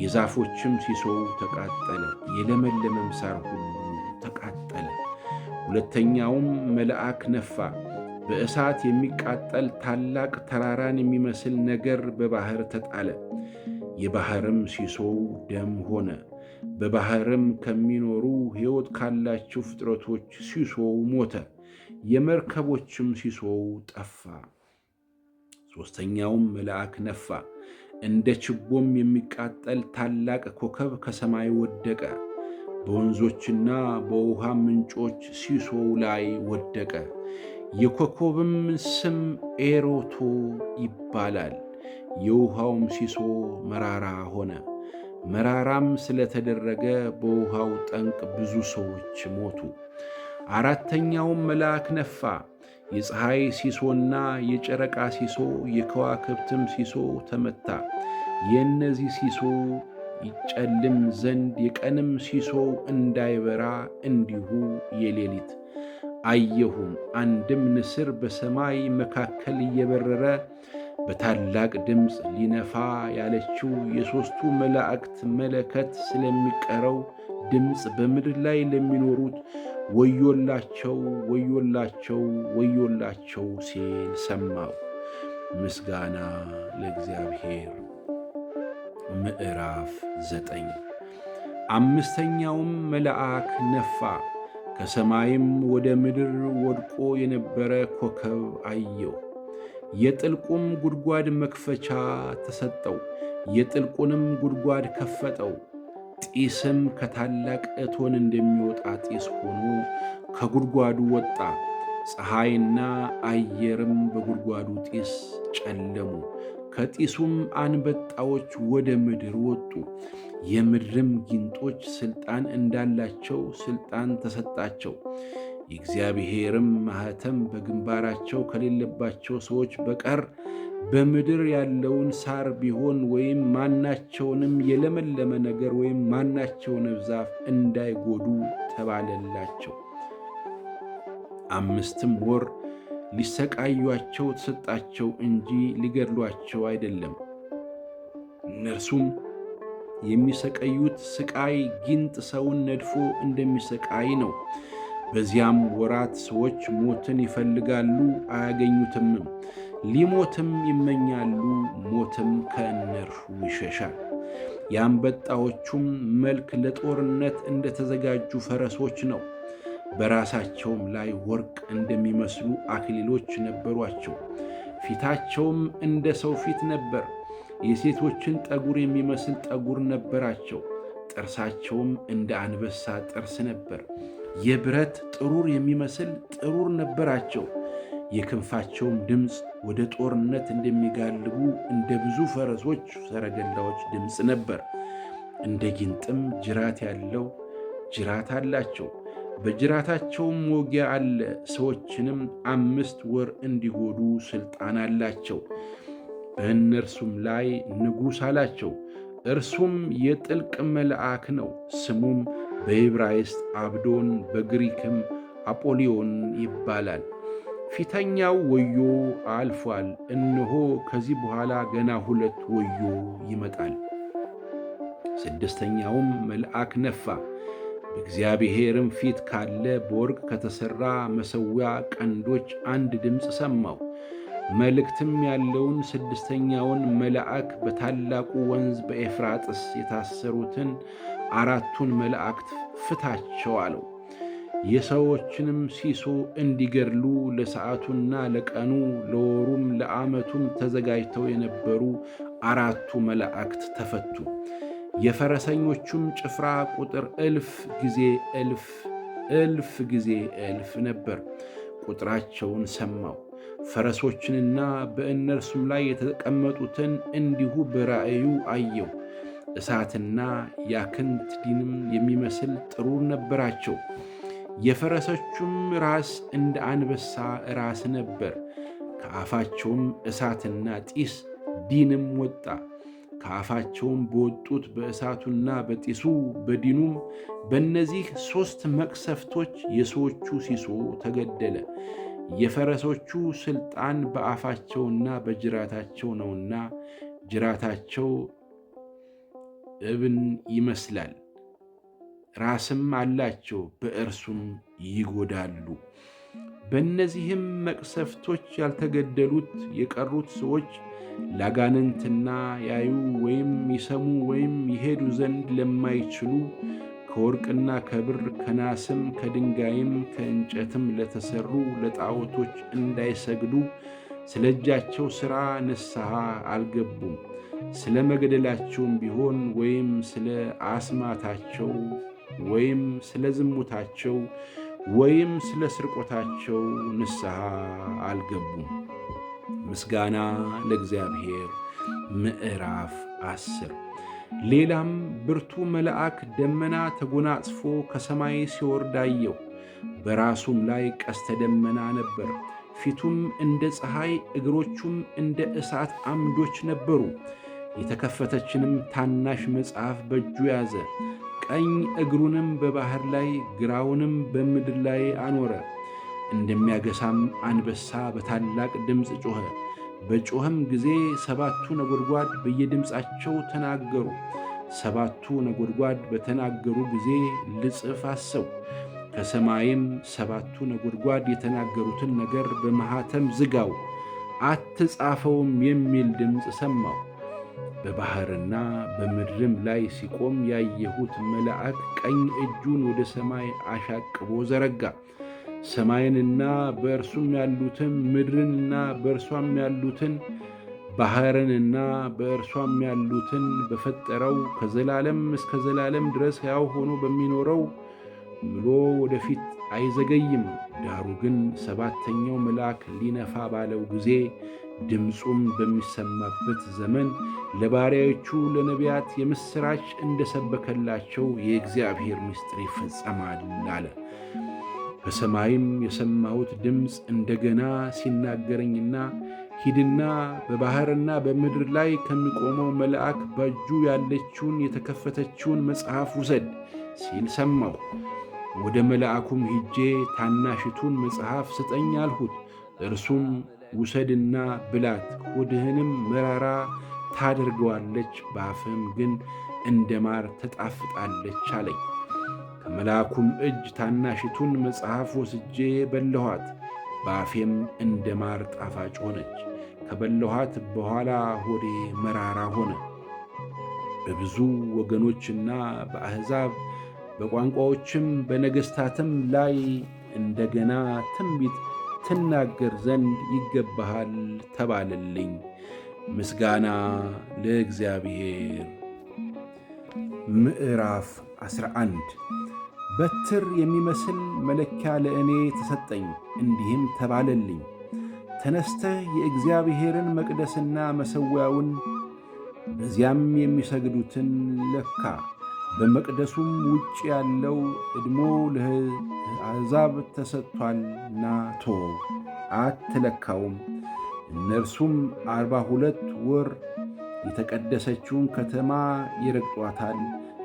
የዛፎችም ሲሶው ተቃጠለ፣ የለመለመም ሣር ሁሉ ተቃጠለ። ሁለተኛውም መልአክ ነፋ። በእሳት የሚቃጠል ታላቅ ተራራን የሚመስል ነገር በባሕር ተጣለ። የባሕርም ሲሶው ደም ሆነ። በባሕርም ከሚኖሩ ሕይወት ካላቸው ፍጥረቶች ሲሶው ሞተ። የመርከቦችም ሲሶው ጠፋ። ሦስተኛውም መልአክ ነፋ። እንደ ችቦም የሚቃጠል ታላቅ ኮከብ ከሰማይ ወደቀ። በወንዞችና በውሃ ምንጮች ሲሶው ላይ ወደቀ። የኮከብም ስም ኤሮቶ ይባላል። የውሃውም ሲሶ መራራ ሆነ። መራራም ስለተደረገ በውሃው ጠንቅ ብዙ ሰዎች ሞቱ። አራተኛውም መልአክ ነፋ። የፀሐይ ሲሶና የጨረቃ ሲሶ የከዋክብትም ሲሶ ተመታ። የእነዚህ ሲሶ ይጨልም ዘንድ የቀንም ሲሶ እንዳይበራ እንዲሁ የሌሊት አየሁም። አንድም ንስር በሰማይ መካከል እየበረረ በታላቅ ድምፅ ሊነፋ ያለችው የሦስቱ መላእክት መለከት ስለሚቀረው ድምፅ በምድር ላይ ለሚኖሩት ወዮላቸው፣ ወዮላቸው፣ ወዮላቸው ሲል ሰማሁ። ምስጋና ለእግዚአብሔር። ምዕራፍ 9 አምስተኛውም መልአክ ነፋ። ከሰማይም ወደ ምድር ወድቆ የነበረ ኮከብ አየሁ። የጥልቁም ጉድጓድ መክፈቻ ተሰጠው። የጥልቁንም ጉድጓድ ከፈጠው። ጢስም ከታላቅ እቶን እንደሚወጣ ጢስ ሆኖ ከጉድጓዱ ወጣ። ፀሐይና አየርም በጉድጓዱ ጢስ ጨለሙ። ከጢሱም አንበጣዎች ወደ ምድር ወጡ። የምድርም ጊንጦች ሥልጣን እንዳላቸው ሥልጣን ተሰጣቸው። የእግዚአብሔርም ማኅተም በግንባራቸው ከሌለባቸው ሰዎች በቀር በምድር ያለውን ሳር ቢሆን ወይም ማናቸውንም የለመለመ ነገር ወይም ማናቸውንም ዛፍ እንዳይጎዱ ተባለላቸው። 5 ወር ሊሰቃዩአቸው ተሰጣቸው እንጂ ሊገድሏቸው አይደለም። እነርሱም የሚሰቃዩት ስቃይ ጊንጥ ሰውን ነድፎ እንደሚሰቃይ ነው። በዚያም ወራት ሰዎች ሞትን ይፈልጋሉ አያገኙትምም፣ ሊሞትም ይመኛሉ፣ ሞትም ከእነርሱ ይሸሻል። የአንበጣዎቹም መልክ ለጦርነት እንደተዘጋጁ ፈረሶች ነው። በራሳቸውም ላይ ወርቅ እንደሚመስሉ አክሊሎች ነበሯቸው። ፊታቸውም እንደ ሰው ፊት ነበር። የሴቶችን ጠጉር የሚመስል ጠጉር ነበራቸው። ጥርሳቸውም እንደ አንበሳ ጥርስ ነበር። የብረት ጥሩር የሚመስል ጥሩር ነበራቸው። የክንፋቸውም ድምፅ ወደ ጦርነት እንደሚጋልቡ እንደ ብዙ ፈረሶች ሰረገላዎች ድምፅ ነበር። እንደ ጊንጥም ጅራት ያለው ጅራት አላቸው። በጅራታቸውም መውጊያ አለ። ሰዎችንም 5 ወር እንዲጎዱ ሥልጣን አላቸው። በእነርሱም ላይ ንጉሥ አላቸው። እርሱም የጥልቅ መልአክ ነው። ስሙም በዕብራይስጥ አብዶን በግሪክም አጶልዮን ይባላል። ፊተኛው ወዮ አልፏል፣ እነሆ ከዚህ በኋላ ገና 2 ወዮ ይመጣል። 6ኛውም መልአክ ነፋ። በእግዚአብሔርም ፊት ካለ በወርቅ ከተሠራ መሠዊያ ቀንዶች አንድ ድምፅ ሰማሁ። መልእክትም ያለውን 6ኛውን መልአክ በታላቁ ወንዝ በኤፍራጥስ የታሰሩትን 4ቱን መላእክት ፍታቸው አለው። የሰዎችንም ሲሶ እንዲገድሉ ለሰዓቱና ለቀኑ ለወሩም ለዓመቱም ተዘጋጅተው የነበሩ 4ቱ መላእክት ተፈቱ። የፈረሰኞቹም ጭፍራ ቁጥር 1000 ጊዜ 1000 1000 ጊዜ 1000 ነበር። ቁጥራቸውን ሰማሁ። ፈረሶችንና በእነርሱም ላይ የተቀመጡትን እንዲሁ በራእዩ አየሁ። እሳትና ያክንት ዲንም የሚመስል ጥሩር ነበራቸው። የፈረሶቹም ራስ እንደ አንበሳ ራስ ነበር። ከአፋቸውም እሳትና ጢስ ዲንም ወጣ። ከአፋቸውም በወጡት በእሳቱና በጢሱ በዲኑም በእነዚህ 3 መቅሰፍቶች የሰዎቹ ሲሶ ተገደለ። የፈረሶቹ ሥልጣን በአፋቸውና በጅራታቸው ነውና ጅራታቸው እብን ይመስላል፣ ራስም አላቸው፣ በእርሱም ይጎዳሉ። በእነዚህም መቅሰፍቶች ያልተገደሉት የቀሩት ሰዎች ላጋንንትና ያዩ ወይም ይሰሙ ወይም ይሄዱ ዘንድ ለማይችሉ ከወርቅና ከብር ከናስም ከድንጋይም ከእንጨትም ለተሠሩ ለጣዖቶች እንዳይሰግዱ ስለ እጃቸው ሥራ ንስሐ አልገቡም። ስለ መግደላቸውም ቢሆን ወይም ስለ አስማታቸው ወይም ስለ ዝሙታቸው ወይም ስለ ስርቆታቸው ንስሐ አልገቡም። ምስጋና ለእግዚአብሔር። ምዕራፍ 10 ሌላም ብርቱ መልአክ ደመና ተጎናጽፎ ከሰማይ ሲወርድ አየሁ። በራሱም ላይ ቀስተ ደመና ነበር። ፊቱም እንደ ፀሐይ፣ እግሮቹም እንደ እሳት አምዶች ነበሩ። የተከፈተችንም ታናሽ መጽሐፍ በእጁ ያዘ። ቀኝ እግሩንም በባሕር ላይ ግራውንም በምድር ላይ አኖረ። እንደሚያገሳም አንበሳ በታላቅ ድምፅ ጮኸ። በጮኸም ጊዜ 7ቱ ነጎድጓድ በየድምፃቸው ተናገሩ። 7ቱ ነጎድጓድ በተናገሩ ጊዜ ልጽፍ አሰብሁ። ከሰማይም 7ቱ ነጎድጓድ የተናገሩትን ነገር በማኅተም ዝጋው፣ አትጻፈውም የሚል ድምፅ ሰማሁ። በባሕርና በምድርም ላይ ሲቆም ያየሁት መልአክ ቀኝ እጁን ወደ ሰማይ አሻቅቦ ዘረጋ። ሰማይንና በእርሱም ያሉትን፣ ምድርንና በእርሷም ያሉትን፣ ባሕርንና በእርሷም ያሉትን በፈጠረው ከዘላለም እስከ ዘላለም ድረስ ሕያው ሆኖ በሚኖረው ምሎ ወደፊት አይዘገይም። ዳሩ ግን 7ተኛው መልአክ ሊነፋ ባለው ጊዜ ድምፁም በሚሰማበት ዘመን ለባሪያዎቹ ለነቢያት የምሥራች እንደሰበከላቸው የእግዚአብሔር ምስጢር ይፈጸማል አለ። ከሰማይም የሰማሁት ድምፅ እንደገና ሲናገረኝና ሂድና በባሕርና በምድር ላይ ከሚቆመው መልአክ በእጁ ያለችውን የተከፈተችውን መጽሐፍ ውሰድ ሲል ሰማሁ። ወደ መልአኩም ሄጄ ታናሽቱን መጽሐፍ ስጠኝ አልሁት። እርሱም ውሰድና ብላት፣ ሆድህንም መራራ ታደርገዋለች፣ በአፍህም ግን እንደ ማር ተጣፍጣለች አለኝ። ከመልአኩም እጅ ታናሽቱን መጽሐፍ ወስጄ በላኋት፣ በአፌም እንደ ማር ጣፋጭ ሆነች። ከበላኋት በኋላ ሆዴ መራራ ሆነ። በብዙ ወገኖችና በአሕዛብ በቋንቋዎችም በነገሥታትም ላይ እንደገና ትንቢት ትናገር ዘንድ ይገባሃል ተባለልኝ። ምስጋና ለእግዚአብሔር። ምዕራፍ 11 በትር የሚመስል መለኪያ ለእኔ ተሰጠኝ፣ እንዲህም ተባለልኝ፣ ተነስተህ የእግዚአብሔርን መቅደስና መሠዊያውን በዚያም የሚሰግዱትን ለካ። በመቅደሱም ውጭ ያለው ዕድሞ ለአሕዛብ ተሰጥቶአልና ተወው፣ አትለካውም። እነርሱም 42 ወር የተቀደሰችውን ከተማ ይረግጧታል።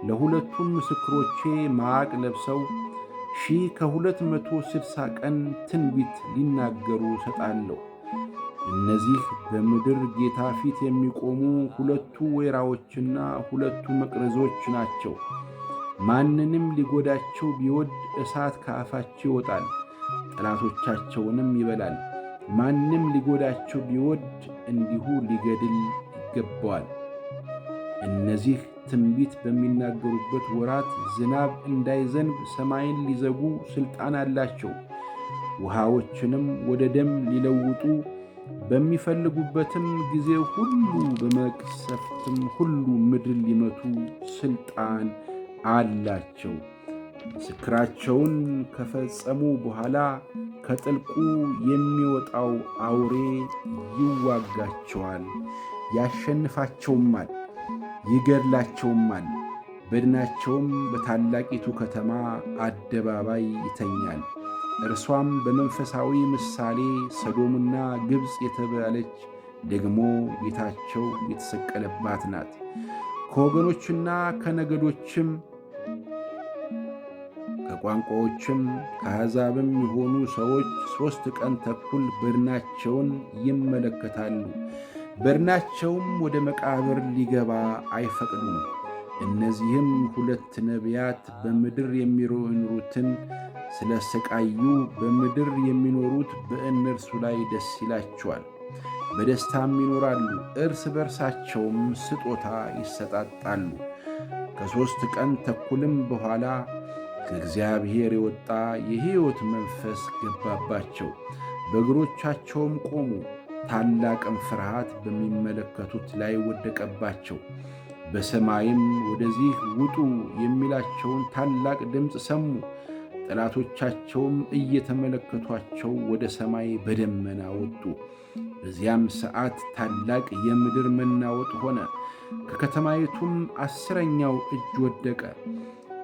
ለሁለቱም ምስክሮቼ ማቅ ለብሰው 1260 ቀን ትንቢት ሊናገሩ እሰጣለሁ። እነዚህ በምድር ጌታ ፊት የሚቆሙ 2 ወይራዎችና 2 መቅረዞች ናቸው። ማንንም ሊጎዳቸው ቢወድ እሳት ከአፋቸው ይወጣል፣ ጠላቶቻቸውንም ይበላል። ማንም ሊጎዳቸው ቢወድ እንዲሁ ሊገድል ይገባዋል። እነዚህ ትንቢት በሚናገሩበት ወራት ዝናብ እንዳይዘንብ ሰማይን ሊዘጉ ሥልጣን አላቸው። ውሃዎችንም ወደ ደም ሊለውጡ በሚፈልጉበትም ጊዜ ሁሉ በመቅሰፍትም ሁሉ ምድር ሊመቱ ሥልጣን አላቸው። ምስክራቸውን ከፈጸሙ በኋላ ከጥልቁ የሚወጣው አውሬ ይዋጋቸዋል፣ ያሸንፋቸውማል፣ ይገድላቸውማል። በድናቸውም በታላቂቱ ከተማ አደባባይ ይተኛል። እርሷም በመንፈሳዊ ምሳሌ ሰዶምና ግብፅ የተባለች ደግሞ ጌታቸው የተሰቀለባት ናት። ከወገኖችና ከነገዶችም ከቋንቋዎችም ከአሕዛብም የሆኑ ሰዎች 3 ቀን ተኩል በድናቸውን ይመለከታሉ። በድናቸውም ወደ መቃብር ሊገባ አይፈቅዱም። እነዚህም ሁለት ነቢያት በምድር የሚኖሩትን ስለ ሰቃዩ በምድር የሚኖሩት በእነርሱ ላይ ደስ ይላቸዋል፣ በደስታም ይኖራሉ። እርስ በርሳቸውም ስጦታ ይሰጣጣሉ። ከ3 ቀን ተኩልም በኋላ ከእግዚአብሔር የወጣ የሕይወት መንፈስ ገባባቸው። በእግሮቻቸውም ቆሙ። ታላቅም ፍርሃት በሚመለከቱት ላይ ወደቀባቸው። በሰማይም ወደዚህ ውጡ የሚላቸውን ታላቅ ድምፅ ሰሙ። ጠላቶቻቸውም እየተመለከቷቸው ወደ ሰማይ በደመና ወጡ። በዚያም ሰዓት ታላቅ የምድር መናወጥ ሆነ። ከከተማይቱም 10ኛው እጅ ወደቀ።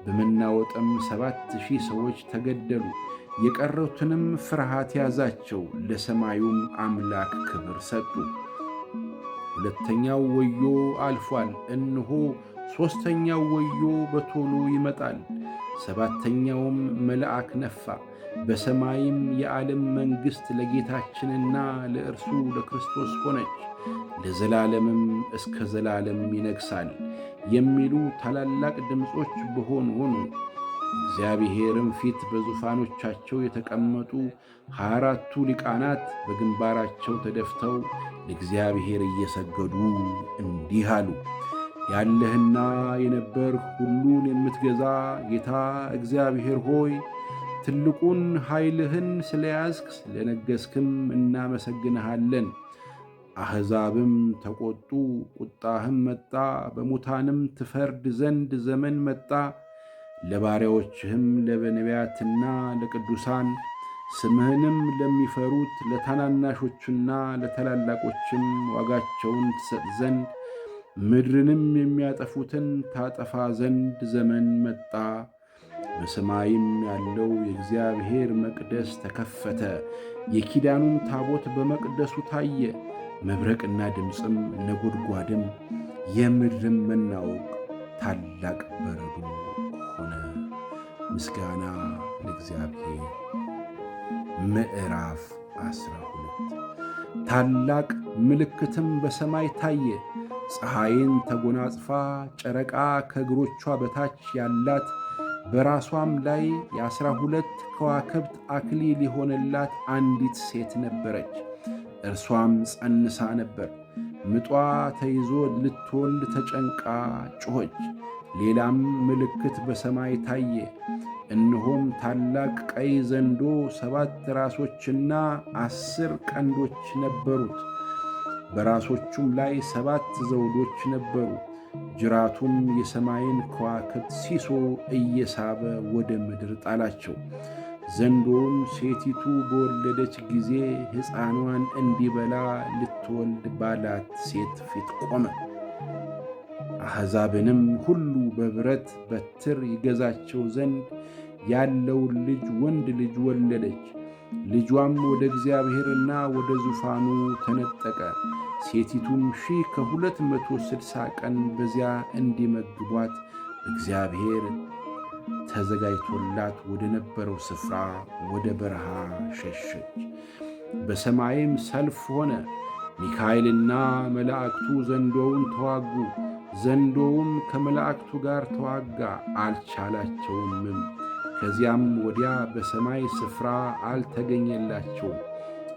በመናወጥም 7,000 ሰዎች ተገደሉ። የቀሩትንም ፍርሃት ያዛቸው፣ ለሰማዩም አምላክ ክብር ሰጡ። ሁለተኛው ወዮ አልፏል፣ እነሆ 3ኛው ወዮ በቶሎ ይመጣል። 7ኛውም መልአክ ነፋ። በሰማይም የዓለም መንግሥት ለጌታችንና ለእርሱ ለክርስቶስ ሆነች፣ ለዘላለምም እስከ ዘላለም ይነግሣል የሚሉ ታላላቅ ድምፆች ሆኑ። እግዚአብሔርም ፊት በዙፋኖቻቸው የተቀመጡ 24ቱ ሊቃናት በግንባራቸው ተደፍተው ለእግዚአብሔር እየሰገዱ እንዲህ አሉ። ያለህና የነበርህ ሁሉን የምትገዛ ጌታ እግዚአብሔር ሆይ፣ ትልቁን ኃይልህን ስለያዝክ ስለነገሥክም እናመሰግንሃለን። አሕዛብም ተቈጡ፣ ቁጣህም መጣ፣ በሙታንም ትፈርድ ዘንድ ዘመን መጣ። ለባሪያዎችህም ለነቢያትና ለቅዱሳን ስምህንም ለሚፈሩት ለታናናሾቹና ለታላላቆችም ዋጋቸውን ትሰጥ ዘንድ ምድርንም የሚያጠፉትን ታጠፋ ዘንድ ዘመን መጣ። በሰማይም ያለው የእግዚአብሔር መቅደስ ተከፈተ። የኪዳኑም ታቦት በመቅደሱ ታየ። መብረቅና ድምፅም ነጎድጓድም የምድርም መናወቅ ታላቅ በረዶ ሆነ። ምስጋና ለእግዚአብሔር። ምዕራፍ 12 ታላቅ ምልክትም በሰማይ ታየ። ፀሐይን ተጎናጽፋ ጨረቃ ከእግሮቿ በታች ያላት በራሷም ላይ የ12 ከዋክብት አክሊል የሆነላት አንዲት ሴት ነበረች። እርሷም ጸንሳ ነበር። ምጧ ተይዞ ልትወልድ ተጨንቃ ጮኸች። ሌላም ምልክት በሰማይ ታየ። እነሆም ታላቅ ቀይ ዘንዶ 7 ራሶችና 10 ቀንዶች ነበሩት። በራሶቹም ላይ 7 ዘውዶች ነበሩ። ጅራቱም የሰማይን ከዋክብት ሲሶ እየሳበ ወደ ምድር ጣላቸው። ዘንዶውም ሴቲቱ በወለደች ጊዜ ሕፃኗን እንዲበላ ልትወልድ ባላት ሴት ፊት ቆመ። አሕዛብንም ሁሉ በብረት በትር ይገዛቸው ዘንድ ያለውን ልጅ ወንድ ልጅ ወለደች። ልጇም ወደ እግዚአብሔርና ወደ ዙፋኑ ተነጠቀ። ሴቲቱም 1260 ቀን በዚያ እንዲመግቧት እግዚአብሔር ተዘጋጅቶላት ወደ ነበረው ስፍራ ወደ በረሃ ሸሸች። በሰማይም ሰልፍ ሆነ። ሚካኤልና መላእክቱ ዘንዶውን ተዋጉ። ዘንዶውም ከመላእክቱ ጋር ተዋጋ፣ አልቻላቸውምም። ከዚያም ወዲያ በሰማይ ስፍራ አልተገኘላቸውም።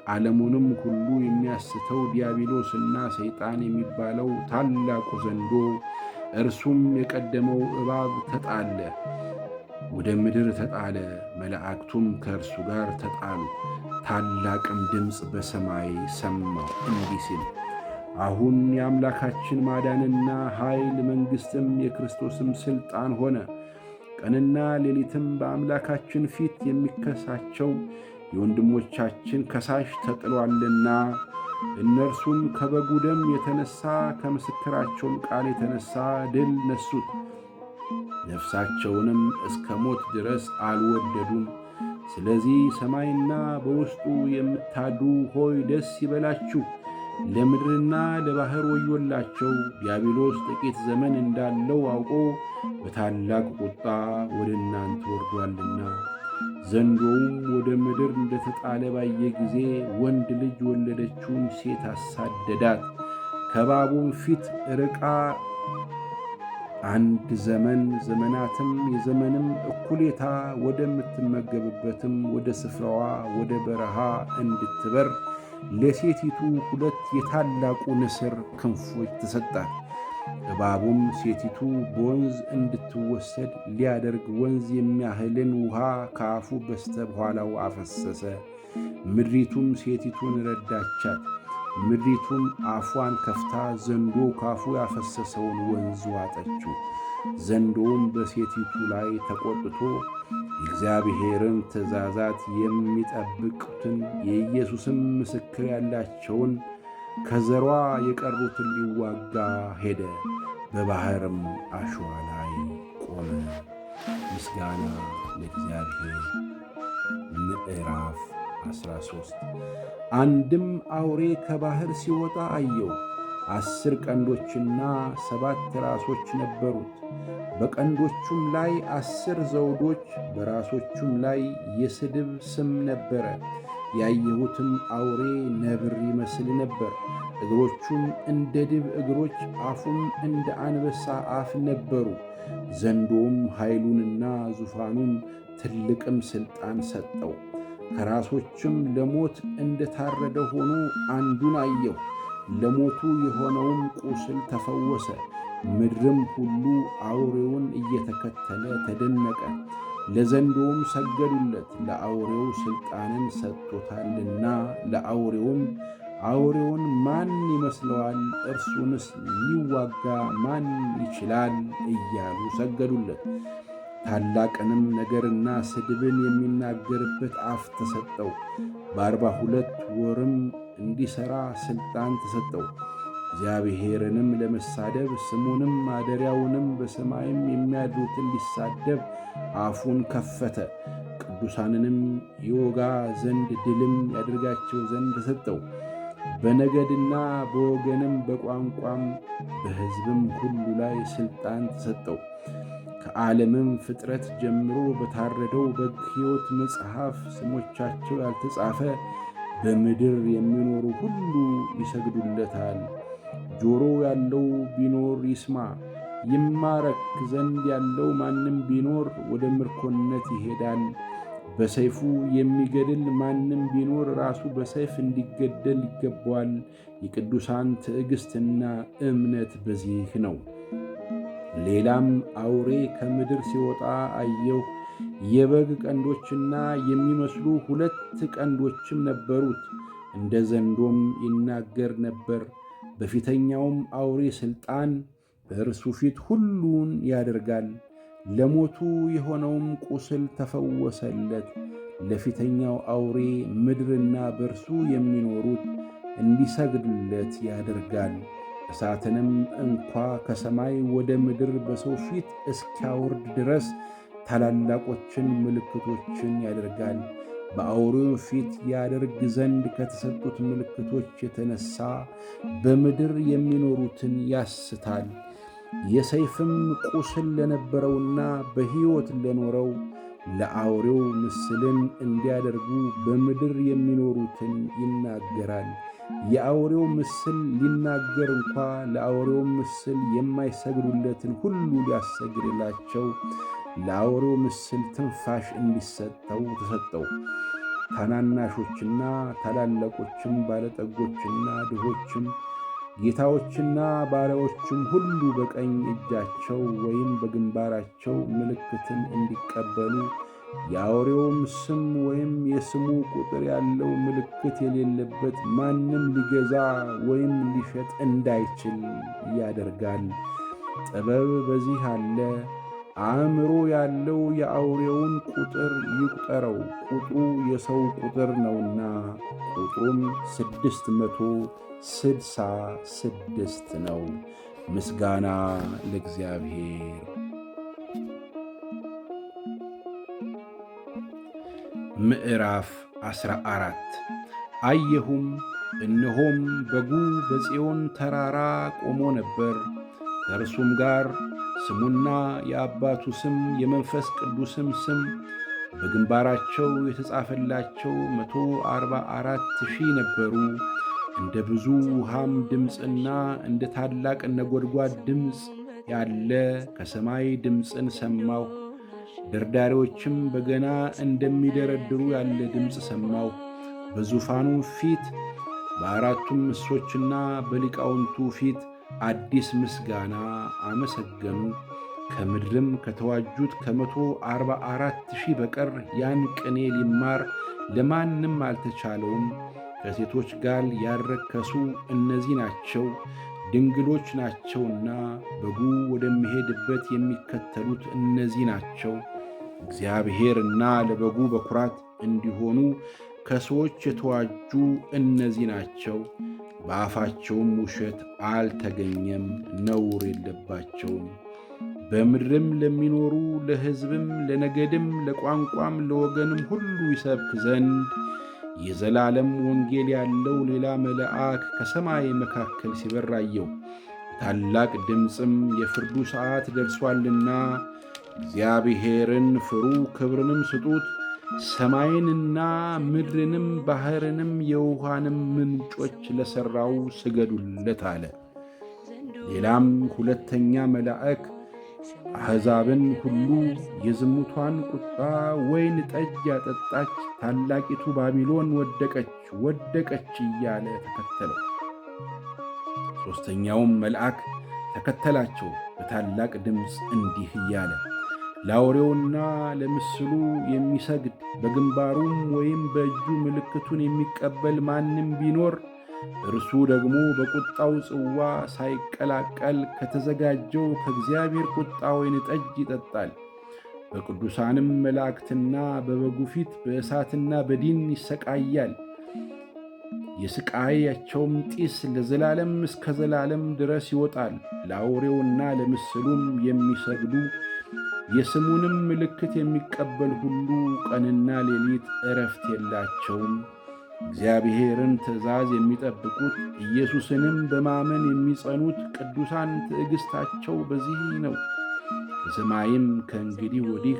ዓለሙንም ሁሉ የሚያስተው ዲያብሎስና ሰይጣን የሚባለው ታላቁ ዘንዶ እርሱም የቀደመው እባብ ተጣለ፣ ወደ ምድር ተጣለ። መላእክቱም ከእርሱ ጋር ተጣሉ። ታላቅም ድምፅ በሰማይ ሰማሁ እንዲህ ሲል፣ አሁን የአምላካችን ማዳንና ኃይል መንግሥትም የክርስቶስም ሥልጣን ሆነ። ቀንና ሌሊትም በአምላካችን ፊት የሚከሳቸው የወንድሞቻችን ከሳሽ ተጥሏልና እነርሱም ከበጉ ደም የተነሣ ከምስክራቸውም ቃል የተነሣ ድል ነሱት። ነፍሳቸውንም እስከ ሞት ድረስ አልወደዱም። ስለዚህ ሰማይና በውስጡ የምታድሩ ሆይ ደስ ይበላችሁ፣ ለምድርና ለባሕር ወዮላቸው። ዲያብሎስ ጥቂት ዘመን እንዳለው አውቆ በታላቅ ቁጣ ወደ እናንተ ወርዷልና። ዘንዶውም ወደ ምድር እንደተጣለ ባየ ጊዜ ወንድ ልጅ ወለደችውን ሴት አሳደዳት። ከእባቡም ፊት ርቃ አንድ ዘመን ዘመናትም የዘመንም እኩሌታ ወደምትመገብበትም ወደ ስፍራዋ ወደ በረሃ እንድትበር ለሴቲቱ 2 የታላቁ ንስር ክንፎች ተሰጣት። እባቡም ሴቲቱ በወንዝ እንድትወሰድ ሊያደርግ ወንዝ የሚያህልን ውሃ ከአፉ በስተ በኋላው አፈሰሰ። ምድሪቱም ሴቲቱን ረዳቻት። ምድሪቱም አፏን ከፍታ ዘንዶ ካፉ ያፈሰሰውን ወንዝ ዋጠችው። ዘንዶውም በሴቲቱ ላይ ተቆጥቶ የእግዚአብሔርን ትእዛዛት የሚጠብቁትን የኢየሱስም ምስክር ያላቸውን ከዘሯ የቀሩትን ሊዋጋ ሄደ። በባሕርም አሸዋ ላይ ቆመ። ምስጋና ለእግዚአብሔር። ምዕራፍ 13 አንድም አውሬ ከባሕር ሲወጣ አየሁ። 10 ቀንዶችና 7 ራሶች ነበሩት። በቀንዶቹም ላይ 10 ዘውዶች፣ በራሶቹም ላይ የስድብ ስም ነበረ። ያየሁትም አውሬ ነብር ይመስል ነበር። እግሮቹም እንደ ድብ እግሮች፣ አፉም እንደ አንበሳ አፍ ነበሩ። ዘንዶውም ኃይሉንና ዙፋኑን ትልቅም ሥልጣን ሰጠው። ከራሶችም ለሞት እንደ ታረደ ሆኖ አንዱን አየሁ። ለሞቱ የሆነውም ቁስል ተፈወሰ። ምድርም ሁሉ አውሬውን እየተከተለ ተደነቀ። ለዘንዶውም ሰገዱለት፣ ለአውሬው ሥልጣንን ሰጥቶታልና። አውሬውን ማን ይመስለዋል? እርሱንስ ሊዋጋ ማን ይችላል? እያሉ ሰገዱለት። ታላቅንም ነገርና ስድብን የሚናገርበት አፍ ተሰጠው። በ42 ወርም እንዲሠራ ሥልጣን ተሰጠው። እግዚአብሔርንም ለመሳደብ ስሙንም ማደሪያውንም በሰማይም የሚያድሩትን ሊሳደብ አፉን ከፈተ። ቅዱሳንንም ይወጋ ዘንድ ድልም ያደርጋቸው ዘንድ ተሰጠው። በነገድና በወገንም በቋንቋም በሕዝብም ሁሉ ላይ ሥልጣን ተሰጠው። ከዓለምም ፍጥረት ጀምሮ በታረደው በግ ሕይወት መጽሐፍ ስሞቻቸው ያልተጻፈ በምድር የሚኖሩ ሁሉ ይሰግዱለታል። ጆሮ ያለው ቢኖር ይስማ። ይማረክ ዘንድ ያለው ማንም ቢኖር ወደ ምርኮነት ይሄዳል። በሰይፉ የሚገድል ማንም ቢኖር ራሱ በሰይፍ እንዲገደል ይገባዋል። የቅዱሳን ትዕግሥትና እምነት በዚህ ነው። ሌላም አውሬ ከምድር ሲወጣ አየሁ። የበግ ቀንዶችና የሚመስሉ 2 ቀንዶችም ነበሩት። እንደ ዘንዶም ይናገር ነበር። በፊተኛውም አውሬ ሥልጣን በእርሱ ፊት ሁሉን ያደርጋል። ለሞቱ የሆነውም ቁስል ተፈወሰለት። ለፊተኛው አውሬ ምድርና በእርሱ የሚኖሩት እንዲሰግዱለት ያደርጋል። እሳትንም እንኳ ከሰማይ ወደ ምድር በሰው ፊት እስኪያወርድ ድረስ ታላላቆችን ምልክቶችን ያደርጋል። በአውሬው ፊት ያደርግ ዘንድ ከተሰጡት ምልክቶች የተነሣ በምድር የሚኖሩትን ያስታል። የሰይፍም ቁስል ለነበረውና በሕይወት ለኖረው ለአውሬው ምስልን እንዲያደርጉ በምድር የሚኖሩትን ይናገራል። የአውሬው ምስል ሊናገር እንኳ ለአውሬው ምስል የማይሰግዱለትን ሁሉ ሊያሰግድላቸው ለአውሬው ምስል ትንፋሽ እንዲሰጠው ተሰጠው። ታናናሾችና ታላላቆችም፣ ባለጠጎችና ድሆችም፣ ጌታዎችና ባሪያዎችም ሁሉ በቀኝ እጃቸው ወይም በግንባራቸው ምልክትን እንዲቀበሉ የአውሬውም ስም ወይም የስሙ ቁጥር ያለው ምልክት የሌለበት ማንም ሊገዛ ወይም ሊሸጥ እንዳይችል ያደርጋል። ጥበብ በዚህ አለ። አእምሮ ያለው የአውሬውን ቁጥር ይቁጠረው፣ ቁጥሩ የሰው ቁጥር ነውና። ቁጥሩም 666 ነው። ምስጋና ለእግዚአብሔር። ምዕራፍ 14 አየሁም፣ እነሆም በጉ በጽዮን ተራራ ቆሞ ነበር። ከእርሱም ጋር ስሙና የአባቱ ስም የመንፈስ ቅዱስም ስም በግንባራቸው የተጻፈላቸው 144,000 ነበሩ። እንደ ብዙ ውሃም ድምፅና እንደ ታላቅ ነጎድጓድ ድምፅ ያለ ከሰማይ ድምፅን ሰማሁ። ደርዳሪዎችም በገና እንደሚደረድሩ ያለ ድምፅ ሰማሁ። በዙፋኑ ፊት በአራቱም እንስሶችና በሊቃውንቱ ፊት አዲስ ምስጋና አመሰገኑ። ከምድርም ከተዋጁት ከ144,000 በቀር ያን ቅኔ ሊማር ለማንም አልተቻለውም። ከሴቶች ጋር ያልረከሱ እነዚህ ናቸው፣ ድንግሎች ናቸውና በጉ ወደሚሄድበት የሚከተሉት እነዚህ ናቸው። እግዚአብሔርና ለበጉ በኩራት እንዲሆኑ ከሰዎች የተዋጁ እነዚህ ናቸው። በአፋቸውም ውሸት አልተገኘም፣ ነውር የለባቸውም። በምድርም ለሚኖሩ ለሕዝብም፣ ለነገድም፣ ለቋንቋም፣ ለወገንም ሁሉ ይሰብክ ዘንድ የዘላለም ወንጌል ያለው ሌላ መልአክ ከሰማይ መካከል ሲበር አየሁ። ታላቅ ድምፅም የፍርዱ ሰዓት ደርሷልና እግዚአብሔርን ፍሩ፣ ክብርንም ስጡት፣ ሰማይንና ምድርንም ባሕርንም የውሃንም ምንጮች ለሠራው ስገዱለት አለ። ሌላም ሁለተኛ መልአክ አሕዛብን ሁሉ የዝሙቷን ቁጣ ወይን ጠጅ ያጠጣች ታላቂቱ ባቢሎን ወደቀች እያለ ተከተለው። ሦስተኛውም መልአክ ተከተላቸው በታላቅ ድምፅ እንዲህ እያለ ለአውሬውና ለምስሉ የሚሰግድ በግንባሩም ወይም በእጁ ምልክቱን የሚቀበል ማንም ቢኖር እርሱ ደግሞ በቁጣው ጽዋ ሳይቀላቀል ከተዘጋጀው ከእግዚአብሔር ቁጣ ወይን ጠጅ ይጠጣል። በቅዱሳንም መላእክትና በበጉ ፊት በእሳትና በዲን ይሰቃያል። የስቃያቸውም ጢስ ለዘላለም እስከ ዘላለም ድረስ ይወጣል። ለአውሬውና ለምስሉም የሚሰግዱ የስሙንም ምልክት የሚቀበል ሁሉ ቀንና ሌሊት ዕረፍት የላቸውም። እግዚአብሔርን ትእዛዝ የሚጠብቁት ኢየሱስንም በማመን የሚጸኑት ቅዱሳን ትዕግሥታቸው በዚህ ነው። ከሰማይም ከእንግዲህ ወዲህ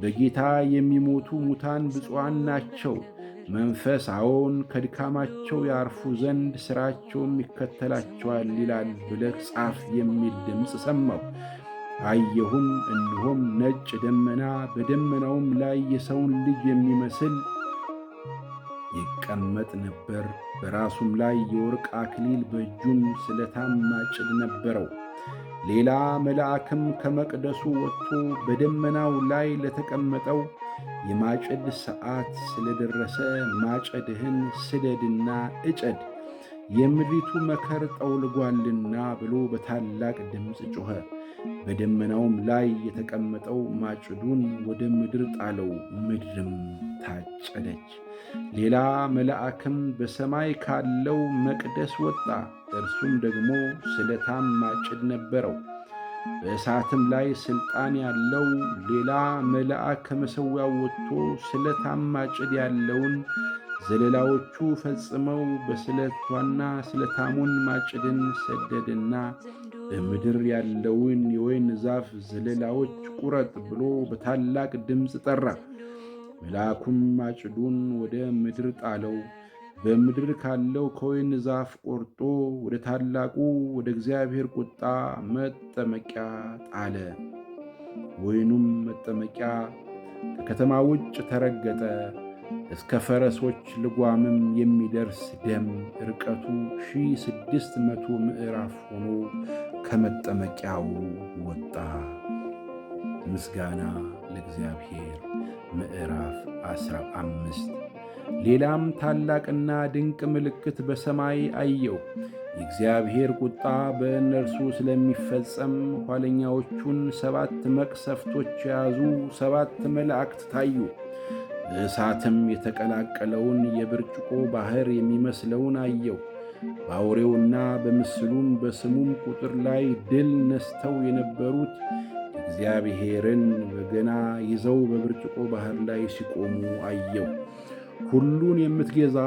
በጌታ የሚሞቱ ሙታን ብፁዓን ናቸው። መንፈስ አዎን ከድካማቸው ያርፉ ዘንድ ሥራቸውም ይከተላቸዋል ይላል ብለህ ጻፍ የሚል ድምፅ ሰማሁ። አየሁም፣ እነሆም ነጭ ደመና፣ በደመናውም ላይ የሰውን ልጅ የሚመስል ይቀመጥ ነበር። በራሱም ላይ የወርቅ አክሊል በእጁም ስለታም ማጭድ ነበረው። ሌላ መልአክም ከመቅደሱ ወጥቶ በደመናው ላይ ለተቀመጠው የማጨድ ሰዓት ስለደረሰ ማጨድህን ስደድና እጨድ፣ የምድሪቱ መከር ጠውልጓልና ብሎ በታላቅ ድምፅ ጮኸ። በደመናውም ላይ የተቀመጠው ማጭዱን ወደ ምድር ጣለው፣ ምድርም ታጨደች። ሌላ መልአክም በሰማይ ካለው መቅደስ ወጣ። እርሱም ደግሞ ስለታም ማጭድ ነበረው። በእሳትም ላይ ሥልጣን ያለው ሌላ መልአክ ከመሠዊያው ወጥቶ ስለታም ማጭድ ያለውን ዘለላዎቹ ፈጽመው በስለቷና ስለታሙን ማጭድን ሰደደና በምድር ያለውን የወይን ዛፍ ዘለላዎች ቁረጥ ብሎ በታላቅ ድምፅ ጠራ። መልአኩም ማጭዱን ወደ ምድር ጣለው። በምድር ካለው ከወይን ዛፍ ቆርጦ ወደ ታላቁ ወደ እግዚአብሔር ቁጣ መጠመቂያ ጣለ። ወይኑም መጠመቂያ ከከተማ ውጭ ተረገጠ። እስከ ፈረሶች ልጓምም የሚደርስ ደም ርቀቱ 1600 ምዕራፍ ሆኖ ከመጠመቂያው ወጣ። ምስጋና ለእግዚአብሔር። ምዕራፍ 15 ሌላም ታላቅና ድንቅ ምልክት በሰማይ አየው። የእግዚአብሔር ቁጣ በእነርሱ ስለሚፈጸም ኋለኛዎቹን 7 መቅሰፍቶች የያዙ 7 መላእክት ታዩ። በእሳትም የተቀላቀለውን የብርጭቆ ባሕር የሚመስለውን አየው። በአውሬውና በምስሉም በስሙም ቁጥር ላይ ድል ነስተው የነበሩት እግዚአብሔርን በገና ይዘው በብርጭቆ ባሕር ላይ ሲቆሙ አየው። ሁሉን የምትገዛ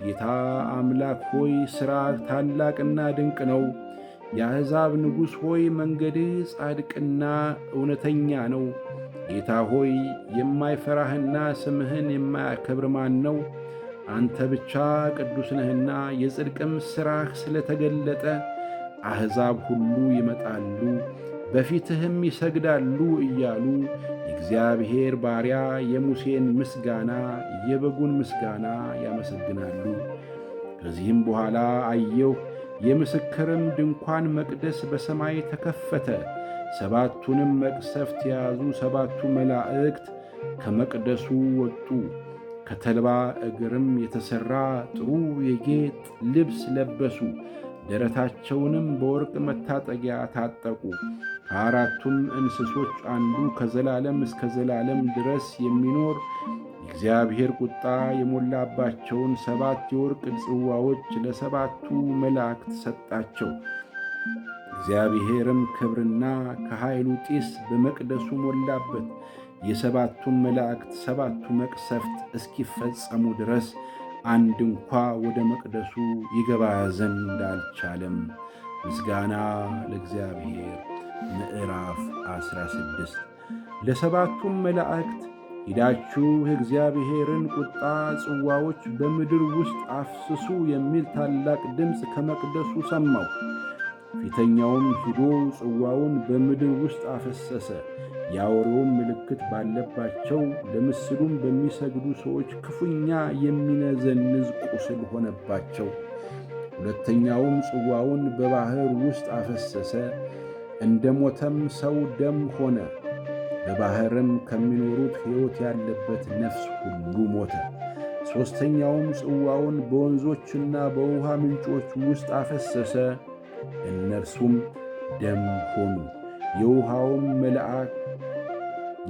ጌታ አምላክ ሆይ ሥራህ ታላቅና ድንቅ ነው። የአሕዛብ ንጉሥ ሆይ መንገድህ ጻድቅና እውነተኛ ነው። ጌታ ሆይ የማይፈራህና ስምህን የማያከብር ማን ነው? አንተ ብቻ ቅዱስ ነህና የጽድቅም ሥራህ ስለተገለጠ አሕዛብ ሁሉ ይመጣሉ፣ በፊትህም ይሰግዳሉ እያሉ የእግዚአብሔር ባሪያ የሙሴን ምስጋና የበጉን ምስጋና ያመሰግናሉ። ከዚህም በኋላ አየሁ፣ የምስክርም ድንኳን መቅደስ በሰማይ ተከፈተ። ሰባቱንም መቅሰፍት የያዙ ሰባቱ መላእክት ከመቅደሱ ወጡ። ከተልባ እግርም የተሠራ ጥሩ የጌጥ ልብስ ለበሱ። ደረታቸውንም በወርቅ መታጠቂያ ታጠቁ። ከአራቱም እንስሶች አንዱ ከዘላለም እስከ ዘላለም ድረስ የሚኖር የእግዚአብሔር ቁጣ የሞላባቸውን 7 የወርቅ ጽዋዎች ለሰባቱ መላእክት ሰጣቸው። እግዚአብሔርም ክብርና ከኃይሉ ጢስ በመቅደሱ ሞላበት። የሰባቱም መላእክት 7ቱ መቅሰፍት እስኪፈጸሙ ድረስ አንድ እንኳ ወደ መቅደሱ ይገባ ዘንድ አልቻለም። ምስጋና ለእግዚአብሔር። ምዕራፍ 16 ለሰባቱም መላእክት ሂዳችሁ የእግዚአብሔርን ቁጣ ጽዋዎች በምድር ውስጥ አፍስሱ የሚል ታላቅ ድምፅ ከመቅደሱ ሰማሁ። ፊተኛውም ሂዶ ጽዋውን በምድር ውስጥ አፈሰሰ። የአውሬውም ምልክት ባለባቸው ለምስሉም በሚሰግዱ ሰዎች ክፉኛ የሚነዘንዝ ቁስል ሆነባቸው። ሁለተኛውም ጽዋውን በባሕር ውስጥ አፈሰሰ። እንደ ሞተም ሰው ደም ሆነ። በባሕርም ከሚኖሩት ሕይወት ያለበት ነፍስ ሁሉ ሞተ። ሦስተኛውም ጽዋውን በወንዞችና በውሃ ምንጮች ውስጥ አፈሰሰ። እነርሱም ደም ሆኑ። የውሃውም መልአክ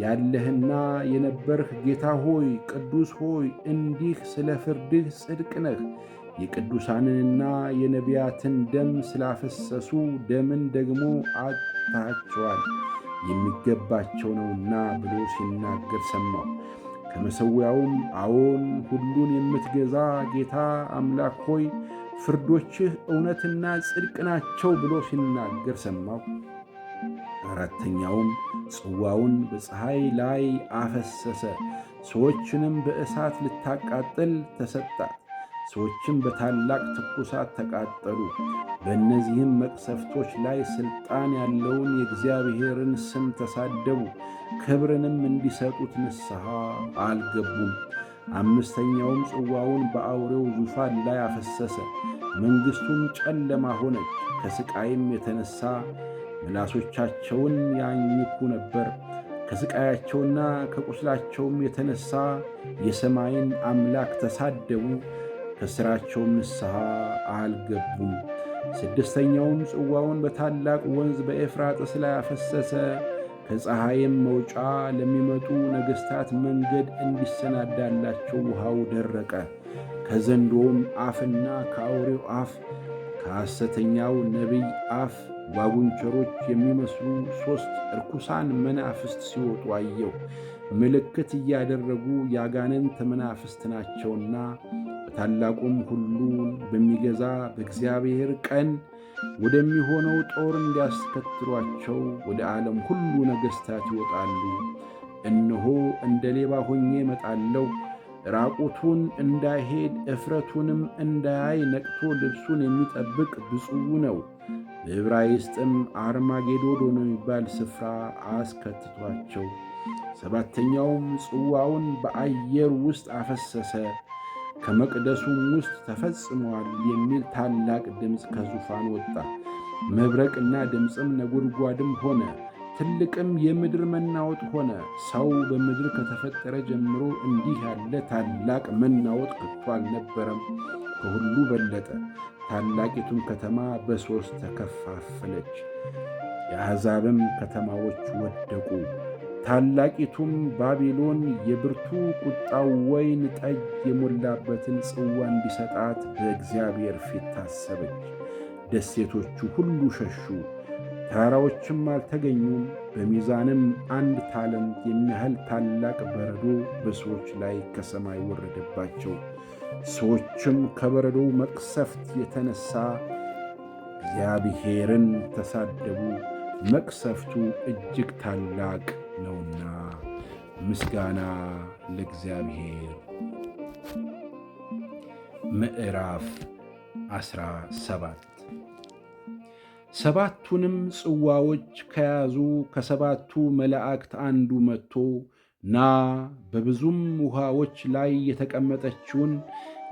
ያለህና የነበርህ ጌታ ሆይ፣ ቅዱስ ሆይ፣ እንዲህ ስለ ፍርድህ ጽድቅ ነህ። የቅዱሳንንና የነቢያትን ደም ስላፈሰሱ ደምን ደግሞ አጥፍተሃቸዋል፣ የሚገባቸው ነውና ብሎ ሲናገር ሰማሁ። ከመሠዊያውም አዎን፣ ሁሉን የምትገዛ ጌታ አምላክ ሆይ፣ ፍርዶችህ እውነትና ጽድቅ ናቸው ብሎ ሲናገር ሰማሁ። አራተኛውም ጽዋውን በፀሐይ ላይ አፈሰሰ። ሰዎችንም በእሳት ልታቃጥል ተሰጣት። ሰዎችም በታላቅ ትኩሳት ተቃጠሉ። በእነዚህም መቅሰፍቶች ላይ ሥልጣን ያለውን የእግዚአብሔርን ስም ተሳደቡ። ክብርንም እንዲሰጡት ንስሐ አልገቡም። አምስተኛውም ጽዋውን በአውሬው ዙፋን ላይ አፈሰሰ። መንግሥቱም ጨለማ ሆነች። ከሥቃይም የተነሣ ምላሶቻቸውን ያኝኩ ነበር። ከሥቃያቸውና ከቁስላቸውም የተነሣ የሰማይን አምላክ ተሳደቡ። ከሥራቸውም ንስሐ አልገቡም። ስድስተኛውም ጽዋውን በታላቅ ወንዝ በኤፍራጥስ ላይ አፈሰሰ። ከፀሐይም መውጫ ለሚመጡ ነገሥታት መንገድ እንዲሰናዳላቸው ውሃው ደረቀ። ከዘንዶውም አፍና ከአውሬው አፍ ከሐሰተኛው ነቢይ አፍ ጓጉንቸሮች የሚመስሉ 3 ርኩሳን መናፍስት ሲወጡ አየሁ። ምልክት እያደረጉ የአጋንንት መናፍስት ናቸውና በታላቁም ሁሉን በሚገዛ በእግዚአብሔር ቀን ወደሚሆነው ጦር እንዲያስከትሏቸው ወደ ዓለም ሁሉ ነገሥታት ይወጣሉ። እነሆ እንደ ሌባ ሆኜ እመጣለሁ። ራቁቱን እንዳይሄድ እፍረቱንም እንዳያይ ነቅቶ ልብሱን የሚጠብቅ ብፁዕ ነው። በዕብራይስጥም አርማጌዶን የሚባል ስፍራ አስከትቷቸው። ሰባተኛውም ጽዋውን በአየር ውስጥ አፈሰሰ። ከመቅደሱም ውስጥ ተፈጽመዋል የሚል ታላቅ ድምፅ ከዙፋን ወጣ። መብረቅና ድምፅም ነጎድጓድም ሆነ። ትልቅም የምድር መናወጥ ሆነ። ሰው በምድር ከተፈጠረ ጀምሮ እንዲህ ያለ ታላቅ መናወጥ ከቶ አልነበረም። ከሁሉ በለጠ። ታላቂቱም ከተማ በ3 ተከፋፈለች። የአሕዛብም ከተማዎች ወደቁ። ታላቂቱም ባቢሎን የብርቱ ቁጣው ወይን ጠጅ የሞላበትን ጽዋ እንዲሰጣት በእግዚአብሔር ፊት ታሰበች። ደሴቶቹ ሁሉ ሸሹ፣ ተራራዎችም አልተገኙም። በሚዛንም 1 ታለንት የሚያህል ታላቅ በረዶ በሰዎች ላይ ከሰማይ ወረደባቸው። ሰዎችም ከበረዶው መቅሰፍት የተነሣ እግዚአብሔርን ተሳደቡ፣ መቅሰፍቱ እጅግ ታላቅ ነውና። ምስጋና ለእግዚአብሔር። ምዕራፍ 17 7ቱንም ጽዋዎች ከያዙ ከ7ቱ መላእክት አንዱ መጥቶ ና በብዙም ውሃዎች ላይ የተቀመጠችውን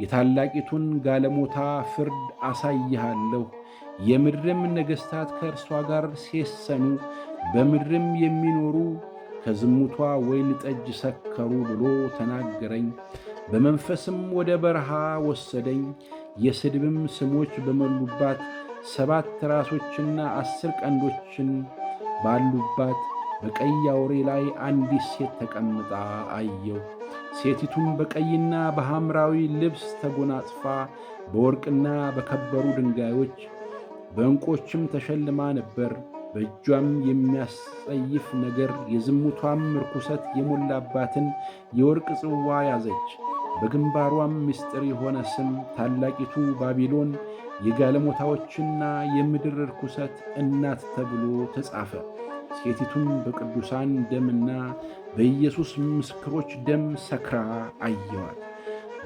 የታላቂቱን ጋለሞታ ፍርድ አሳይሃለሁ። የምድርም ነገሥታት ከእርሷ ጋር ሴሰኑ፣ በምድርም የሚኖሩ ከዝሙቷ ወይን ጠጅ ሰከሩ ብሎ ተናገረኝ። በመንፈስም ወደ በረሃ ወሰደኝ። የስድብም ስሞች በሞሉባት 7 ራሶችና 10 ቀንዶችን ባሉባት በቀይ አውሬ ላይ አንዲት ሴት ተቀምጣ አየሁ። ሴቲቱም በቀይና በሐምራዊ ልብስ ተጎናጽፋ በወርቅና በከበሩ ድንጋዮች በዕንቆችም ተሸልማ ነበር። በእጇም የሚያስጸይፍ ነገር የዝሙቷም ርኩሰት የሞላባትን የወርቅ ጽዋ ያዘች። በግንባሯም ምስጢር የሆነ ስም ታላቂቱ ባቢሎን የጋለሞታዎችና የምድር ርኩሰት እናት ተብሎ ተጻፈ። ሴቲቱም በቅዱሳን ደምና በኢየሱስ ምስክሮች ደም ሰክራ አየኋት።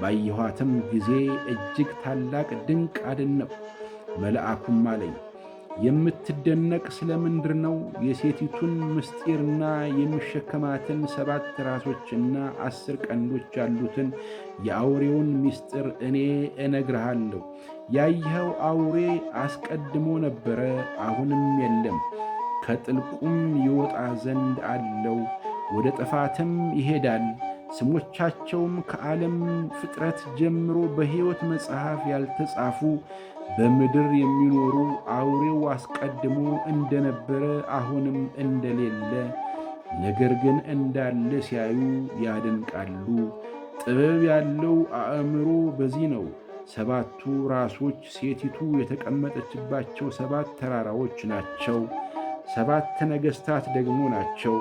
ባየኋትም ጊዜ እጅግ ታላቅ ድንቅ አደነቅሁ። መልአኩም አለኝ፣ የምትደነቅ ስለ ምንድር ነው? የሴቲቱን ምስጢርና የሚሸከማትን 7 ራሶችና 10 ቀንዶች ያሉትን የአውሬውን ምስጢር እኔ እነግርሃለሁ። ያየኸው አውሬ አስቀድሞ ነበረ፣ አሁንም የለም፣ ከጥልቁም ይወጣ ዘንድ አለው፣ ወደ ጥፋትም ይሄዳል። ስሞቻቸውም ከዓለም ፍጥረት ጀምሮ በሕይወት መጽሐፍ ያልተጻፉ በምድር የሚኖሩ አውሬው አስቀድሞ እንደነበረ አሁንም እንደሌለ ነገር ግን እንዳለ ሲያዩ ያደንቃሉ። ጥበብ ያለው አእምሮ በዚህ ነው። 7ቱ ራሶች ሴቲቱ የተቀመጠችባቸው 7 ተራራዎች ናቸው። 7 ነገሥታት ደግሞ ናቸው።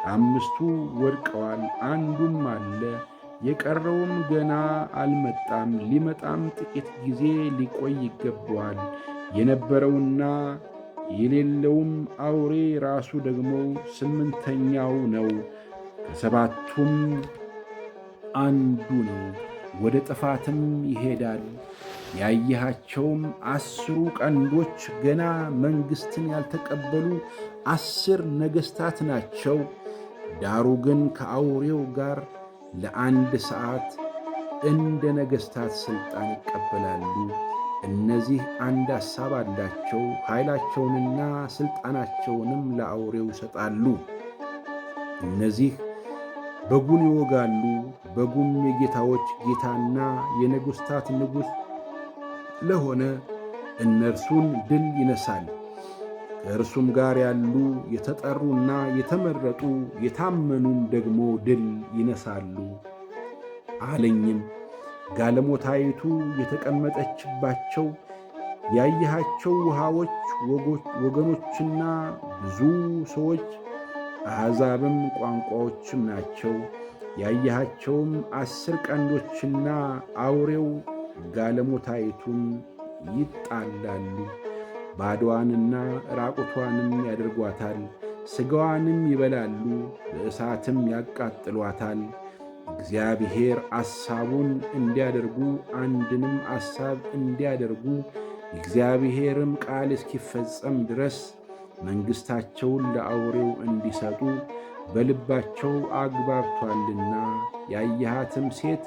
5ቱ ወድቀዋል፣ አንዱም አለ፣ የቀረውም ገና አልመጣም። ሊመጣም ጥቂት ጊዜ ሊቆይ ይገባዋል። የነበረውና የሌለውም አውሬ ራሱ ደግሞ 8ኛው ነው፣ ከ7ቱም አንዱ ነው። ወደ ጥፋትም ይሄዳል። ያየሃቸውም 10 ቀንዶች ገና መንግሥትን ያልተቀበሉ 10 ነገሥታት ናቸው። ዳሩ ግን ከአውሬው ጋር ለ1 ሰዓት እንደ ነገሥታት ሥልጣን ይቀበላሉ። እነዚህ አንድ ሐሳብ አላቸው፣ ኃይላቸውንና ሥልጣናቸውንም ለአውሬው ይሰጣሉ። እነዚህ በጉን ይወጋሉ፣ በጉም የጌታዎች ጌታና የነገሥታት ንጉሥ ለሆነ እነርሱን ድል ይነሳል። ከእርሱም ጋር ያሉ የተጠሩና የተመረጡ የታመኑም ደግሞ ድል ይነሳሉ አለኝም። ጋለሞታይቱ የተቀመጠችባቸው ያየሃቸው ውሃዎች ወገኖችና ብዙ ሰዎች አሕዛብም ቋንቋዎችም ናቸው። ያየሃቸውም 10 ቀንዶችና አውሬው ጋለሞታይቱን ይጣላሉ፣ ባዶዋንና ራቁቷንም ያደርጓታል፣ ሥጋዋንም ይበላሉ፣ በእሳትም ያቃጥሏታል። እግዚአብሔር አሳቡን እንዲያደርጉ አንድንም አሳብ እንዲያደርጉ የእግዚአብሔርም ቃል እስኪፈጸም ድረስ መንግሥታቸውን ለአውሬው እንዲሰጡ በልባቸው አግባብቷልና። ያየሃትም ሴት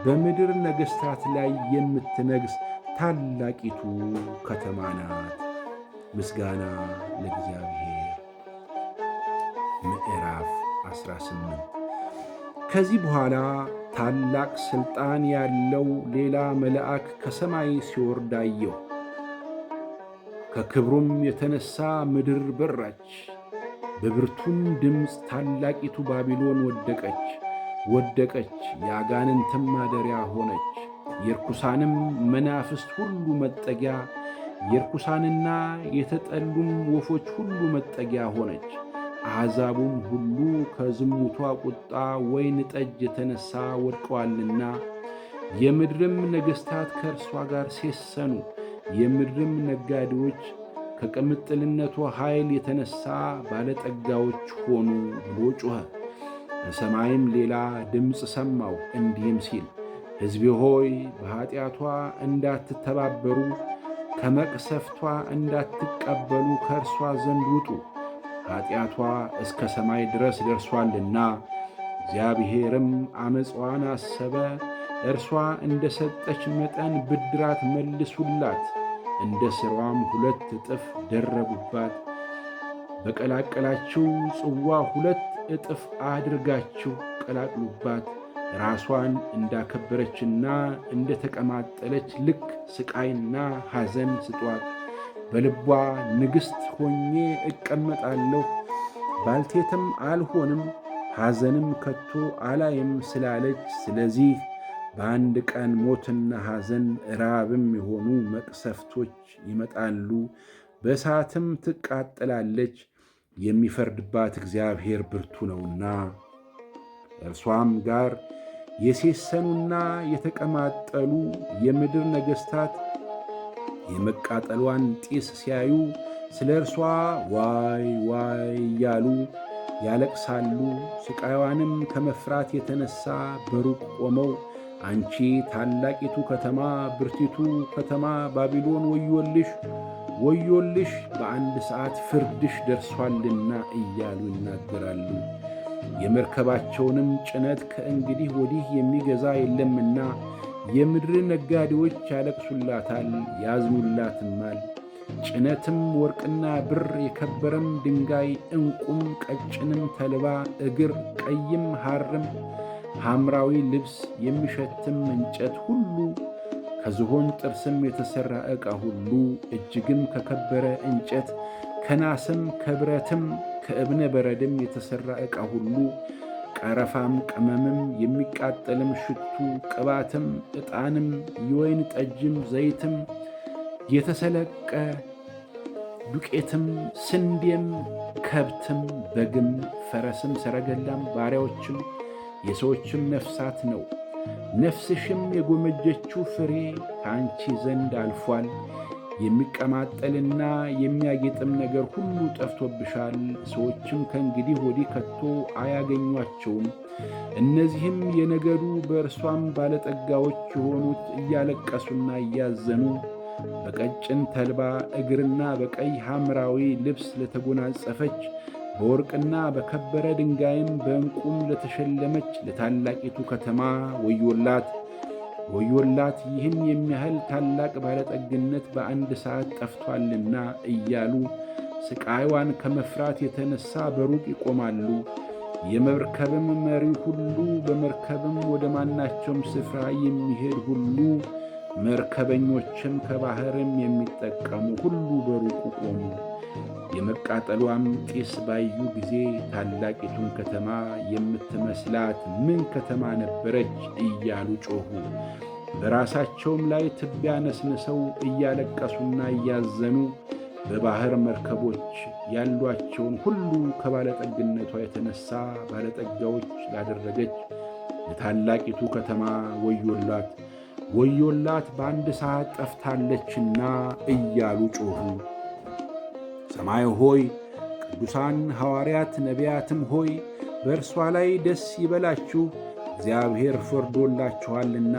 በምድር ነገሥታት ላይ የምትነግሥ ታላቂቱ ከተማ ናት። ምስጋና ለእግዚአብሔር። ምዕራፍ 18 ከዚህ በኋላ ታላቅ ሥልጣን ያለው ሌላ መልአክ ከሰማይ ሲወርድ አየሁ። ከክብሩም የተነሣ ምድር በራች፣ በብርቱም ድምፅ ታላቂቱ ባቢሎን ወደቀች፣ የአጋንንትም ማደሪያ ሆነች፣ የርኩሳንም መናፍስት ሁሉ መጠጊያ፣ የርኩሳንና የተጠሉም ወፎች ሁሉ መጠጊያ ሆነች። አሕዛቡም ሁሉ ከዝሙቷ ቁጣ ወይን ጠጅ የተነሣ ወድቀዋልና፣ የምድርም ነገሥታት ከእርሷ ጋር ሴሰኑ፣ የምድርም ነጋዴዎች ከቅምጥልነቷ ኃይል የተነሣ ባለጠጋዎች ሆኑ ብሎ ጮኸ። በሰማይም ሌላ ድምፅ ሰማሁ እንዲህም ሲል፣ ሕዝቤ ሆይ በኀጢአቷ እንዳትተባበሩ ከመቅሰፍቷ እንዳትቀበሉ ከእርሷ ዘንድ ውጡ፣ ኀጢአቷ እስከ ሰማይ ድረስ ደርሷልና። እግዚአብሔርም ዓመፅዋን አሰበ፣ እርሷ እንደ ሰጠች መጠን ብድራት መልሱላት፣ እንደ ሥራዋም 2 እጥፍ ደረቡባት። በቀላቀላችሁ ጽዋ 2 እጥፍ አድርጋችሁ ቀላቅሉባት። ራሷን እንዳከበረችና እንደ ተቀማጠለች ልክ ስቃይና ሐዘን ስጧት። በልቧ ንግሥት ሆኜ እቀመጣለሁ፣ ባልቴትም አልሆንም፣ ሐዘንም ከቶ አላይም ስላለች፣ ስለዚህ በአንድ ቀን ሞትና ሐዘን ራብም የሆኑ መቅሰፍቶች ይመጣሉ፣ በእሳትም ትቃጠላለች። የሚፈርድባት እግዚአብሔር ብርቱ ነውና። እርሷም ጋር የሴሰኑና የተቀማጠሉ የምድር ነገሥታት የመቃጠሏን ጢስ ሲያዩ ስለ እርሷ ዋይ ዋይ እያሉ ያለቅሳሉ። ስቃይዋንም ከመፍራት የተነሣ በሩቅ ቆመው አንቺ ታላቂቱ ከተማ፣ ብርቲቱ ከተማ ባቢሎን ወዮልሽ ወዮልሽ፣ በአንድ ሰዓት ፍርድሽ ደርሷልና እያሉ ይናገራሉ። የመርከባቸውንም ጭነት ከእንግዲህ ወዲህ የሚገዛ የለምና የምድር ነጋዴዎች ያለቅሱላታል ያዝኑላትማል። ጭነትም ወርቅና ብር፣ የከበረም ድንጋይ፣ ዕንቁም፣ ቀጭንም ተልባ እግር፣ ቀይም ሐርም፣ ሐምራዊ ልብስ፣ የሚሸትም እንጨት ሁሉ፣ ከዝሆን ጥርስም የተሠራ ዕቃ ሁሉ፣ እጅግም ከከበረ እንጨት፣ ከናስም፣ ከብረትም፣ ከእብነ በረድም የተሠራ ዕቃ ሁሉ፣ ቀረፋም፣ ቅመምም፣ የሚቃጠልም ሽቱ፣ ቅባትም፣ ዕጣንም፣ የወይን ጠጅም፣ ዘይትም፣ የተሰለቀ ዱቄትም፣ ስንዴም፣ ከብትም፣ በግም፣ ፈረስም፣ ሰረገላም፣ ባሪያዎችም፣ የሰዎችም ነፍሳት ነው። ነፍስሽም የጎመጀችው ፍሬ ከአንቺ ዘንድ አልፏል። የሚቀማጠልና የሚያጌጥም ነገር ሁሉ ጠፍቶብሻል። ሰዎችም ከእንግዲህ ወዲህ ከቶ አያገኟቸውም። እነዚህም የነገዱ በእርሷም ባለጠጋዎች የሆኑት እያለቀሱና እያዘኑ በቀጭን ተልባ እግርና በቀይ ሐምራዊ ልብስ ለተጎናጸፈች በወርቅና በከበረ ድንጋይም በዕንቁም ለተሸለመች ለታላቂቱ ከተማ ወዮላት ወዮላት፣ ይህን የሚያህል ታላቅ ባለጠግነት በአንድ ሰዓት ጠፍቷልና እያሉ ስቃይዋን ከመፍራት የተነሣ በሩቅ ይቆማሉ። የመርከብም መሪ ሁሉ በመርከብም ወደ ማናቸውም ስፍራ የሚሄድ ሁሉ መርከበኞችም ከባሕርም የሚጠቀሙ ሁሉ በሩቁ ቆሙ። የመቃጠሏም ጢስ ባዩ ጊዜ ታላቂቱን ከተማ የምትመስላት ምን ከተማ ነበረች እያሉ ጮኹ። በራሳቸውም ላይ ትቢያ ነስንሰው እያለቀሱና እያዘኑ በባሕር መርከቦች ያሏቸውን ሁሉ ከባለጠግነቷ የተነሣ ባለጠጋዎች ላደረገች ለታላቂቱ ከተማ ወዮላት ወዮላት፣ በአንድ ሰዓት ጠፍታለችና እያሉ ጮኹ። ሰማይ ሆይ፣ ቅዱሳን ሐዋርያት ነቢያትም ሆይ በእርሷ ላይ ደስ ይበላችሁ፣ እግዚአብሔር ፈርዶላችኋልና።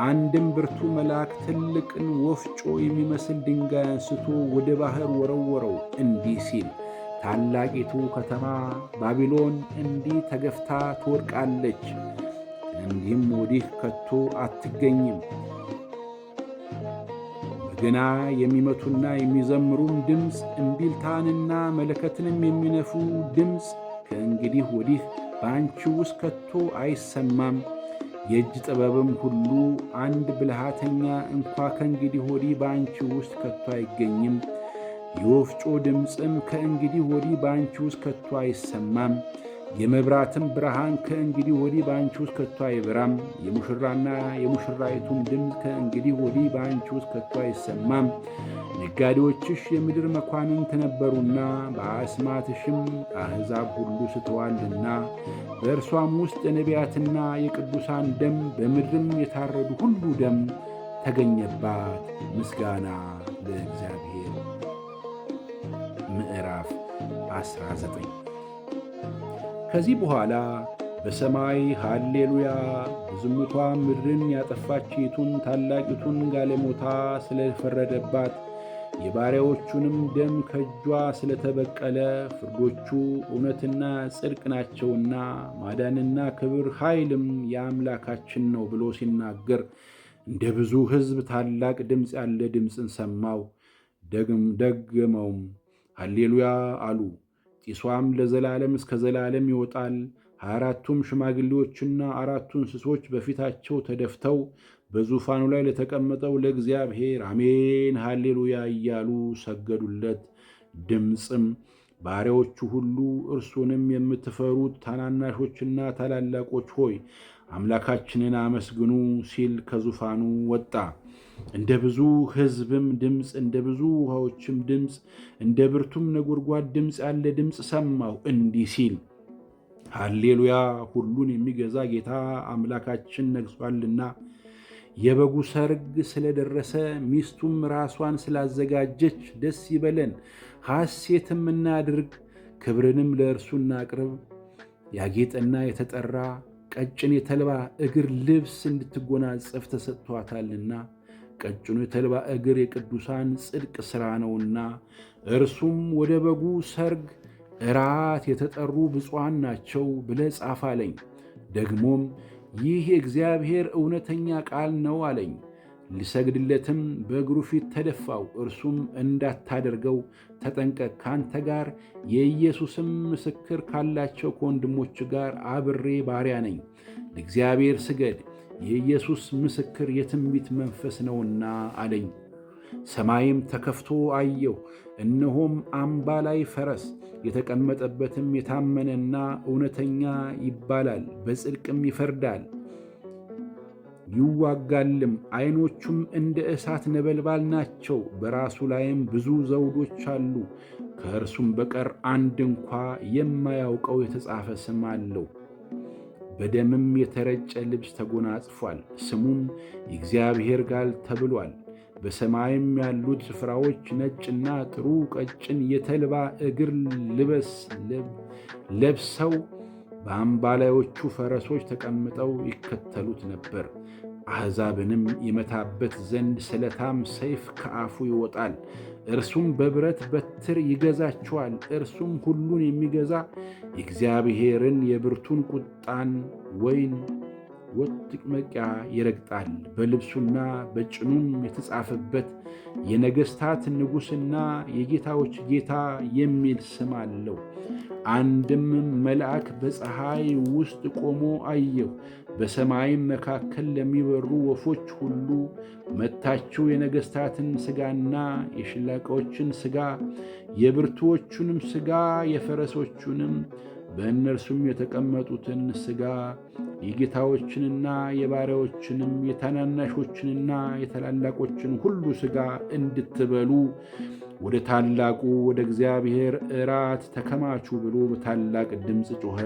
አንድም ብርቱ መልአክ ትልቅን ወፍጮ የሚመስል ድንጋይ አንስቶ ወደ ባሕር ወረወረው፣ እንዲህ ሲል ታላቂቱ ከተማ ባቢሎን እንዲህ ተገፍታ ትወድቃለች፣ እንዲህም ወዲህ ከቶ አትገኝም። በገና የሚመቱና የሚዘምሩም ድምፅ፣ እምቢልታንና መለከትንም የሚነፉ ድምፅ ከእንግዲህ ወዲህ በአንቺ ውስጥ ከቶ አይሰማም። የእጅ ጥበብም ሁሉ አንድ ብልሃተኛ እንኳ ከእንግዲህ ወዲህ በአንቺ ውስጥ ከቶ አይገኝም። የወፍጮ ድምፅም ከእንግዲህ ወዲህ በአንቺ ውስጥ ከቶ አይሰማም። የመብራትም ብርሃን ከእንግዲህ ወዲህ በአንቺ ውስጥ ከቶ አይበራም። የሙሽራና የሙሽራይቱም ድምፅ ከእንግዲህ ወዲህ በአንቺ ውስጥ ከቶ አይሰማም። ነጋዴዎችሽ የምድር መኳንንት ነበሩና በአስማትሽም አሕዛብ ሁሉ ስተዋልና፣ በእርሷም ውስጥ የነቢያትና የቅዱሳን ደም በምድርም የታረዱ ሁሉ ደም ተገኘባት። ምስጋና ለእግዚአብሔር። ምዕራፍ 19 ከዚህ በኋላ በሰማይ ሃሌሉያ፣ በዝሙቷ ምድርን ያጠፋችይቱን ታላቂቱን ጋለሞታ ስለፈረደባት የባሪያዎቹንም ደም ከእጇ ስለተበቀለ ፍርዶቹ እውነትና ጽድቅ ናቸውና ማዳንና ክብር ኃይልም የአምላካችን ነው ብሎ ሲናገር እንደ ብዙ ሕዝብ ታላቅ ድምፅ ያለ ድምፅን ሰማው። ደገመውም፣ ሃሌሉያ አሉ። ጢሷም ለዘላለም እስከ ዘላለም ይወጣል። 24ቱም ሽማግሌዎችና 4ቱ እንስሶች በፊታቸው ተደፍተው በዙፋኑ ላይ ለተቀመጠው ለእግዚአብሔር አሜን ሃሌሉያ እያሉ ሰገዱለት። ድምፅም ባሪያዎቹ ሁሉ እርሱንም የምትፈሩት ታናናሾችና ታላላቆች ሆይ አምላካችንን አመስግኑ ሲል ከዙፋኑ ወጣ። እንደ ብዙ ሕዝብም ድምፅ፣ እንደ ብዙ ውሃዎችም ድምፅ፣ እንደ ብርቱም ነጎድጓድ ድምፅ ያለ ድምፅ ሰማሁ እንዲህ ሲል ሃሌሉያ፣ ሁሉን የሚገዛ ጌታ አምላካችን ነግሷልና የበጉ ሰርግ ስለደረሰ ሚስቱም ራሷን ስላዘጋጀች ደስ ይበለን፣ ሐሴትም እናድርግ፣ ክብርንም ለእርሱ እናቅርብ። ያጌጠና የተጠራ ቀጭን የተልባ እግር ልብስ እንድትጎናጸፍ ተሰጥቷታልና ቀጭኑ የተልባ እግር የቅዱሳን ጽድቅ ሥራ ነውና እርሱም ወደ በጉ ሰርግ እራት የተጠሩ ብፁዓን ናቸው ብለህ ጻፍ አለኝ። ደግሞም ይህ የእግዚአብሔር እውነተኛ ቃል ነው አለኝ። ልሰግድለትም በእግሩ ፊት ተደፋው። እርሱም እንዳታደርገው ተጠንቀቅ፣ ካንተ ጋር የኢየሱስም ምስክር ካላቸው ከወንድሞች ጋር አብሬ ባሪያ ነኝ። ለእግዚአብሔር ስገድ፣ የኢየሱስ ምስክር የትንቢት መንፈስ ነውና አለኝ። ሰማይም ተከፍቶ አየሁ፣ እነሆም አምባላይ ፈረስ፣ የተቀመጠበትም የታመነና እውነተኛ ይባላል፣ በጽድቅም ይፈርዳል ይዋጋልም። ዓይኖቹም እንደ እሳት ነበልባል ናቸው፣ በራሱ ላይም ብዙ ዘውዶች አሉ። ከእርሱም በቀር አንድ እንኳ የማያውቀው የተጻፈ ስም አለው። በደምም የተረጨ ልብስ ተጎናጽፏል። ስሙም የእግዚአብሔር ቃል ተብሏል። በሰማይም ያሉት ስፍራዎች ነጭና ጥሩ ቀጭን የተልባ እግር ልበስ ለብሰው በአምባላዮቹ ፈረሶች ተቀምጠው ይከተሉት ነበር። አሕዛብንም ይመታበት ዘንድ ስለታም ሰይፍ ከአፉ ይወጣል። እርሱም በብረት በትር ይገዛቸዋል። እርሱም ሁሉን የሚገዛ የእግዚአብሔርን የብርቱን ቁጣን ወይን መጥመቂያ ይረግጣል። በልብሱና በጭኑም የተጻፈበት የነገሥታት ንጉሥና የጌታዎች ጌታ የሚል ስም አለው። አንድም መልአክ በፀሐይ ውስጥ ቆሞ አየሁ። በሰማይም መካከል ለሚበሩ ወፎች ሁሉ መጥታችሁ የነገሥታትን ሥጋና የሽላቃዎችን ሥጋ የብርቱዎቹንም ሥጋ የፈረሶቹንም በእነርሱም የተቀመጡትን ሥጋ የጌታዎችንና የባሪያዎችንም የታናናሾችንና የታላላቆችን ሁሉ ሥጋ እንድትበሉ ወደ ታላቁ ወደ እግዚአብሔር እራት ተከማቹ ብሎ በታላቅ ድምፅ ጮኸ።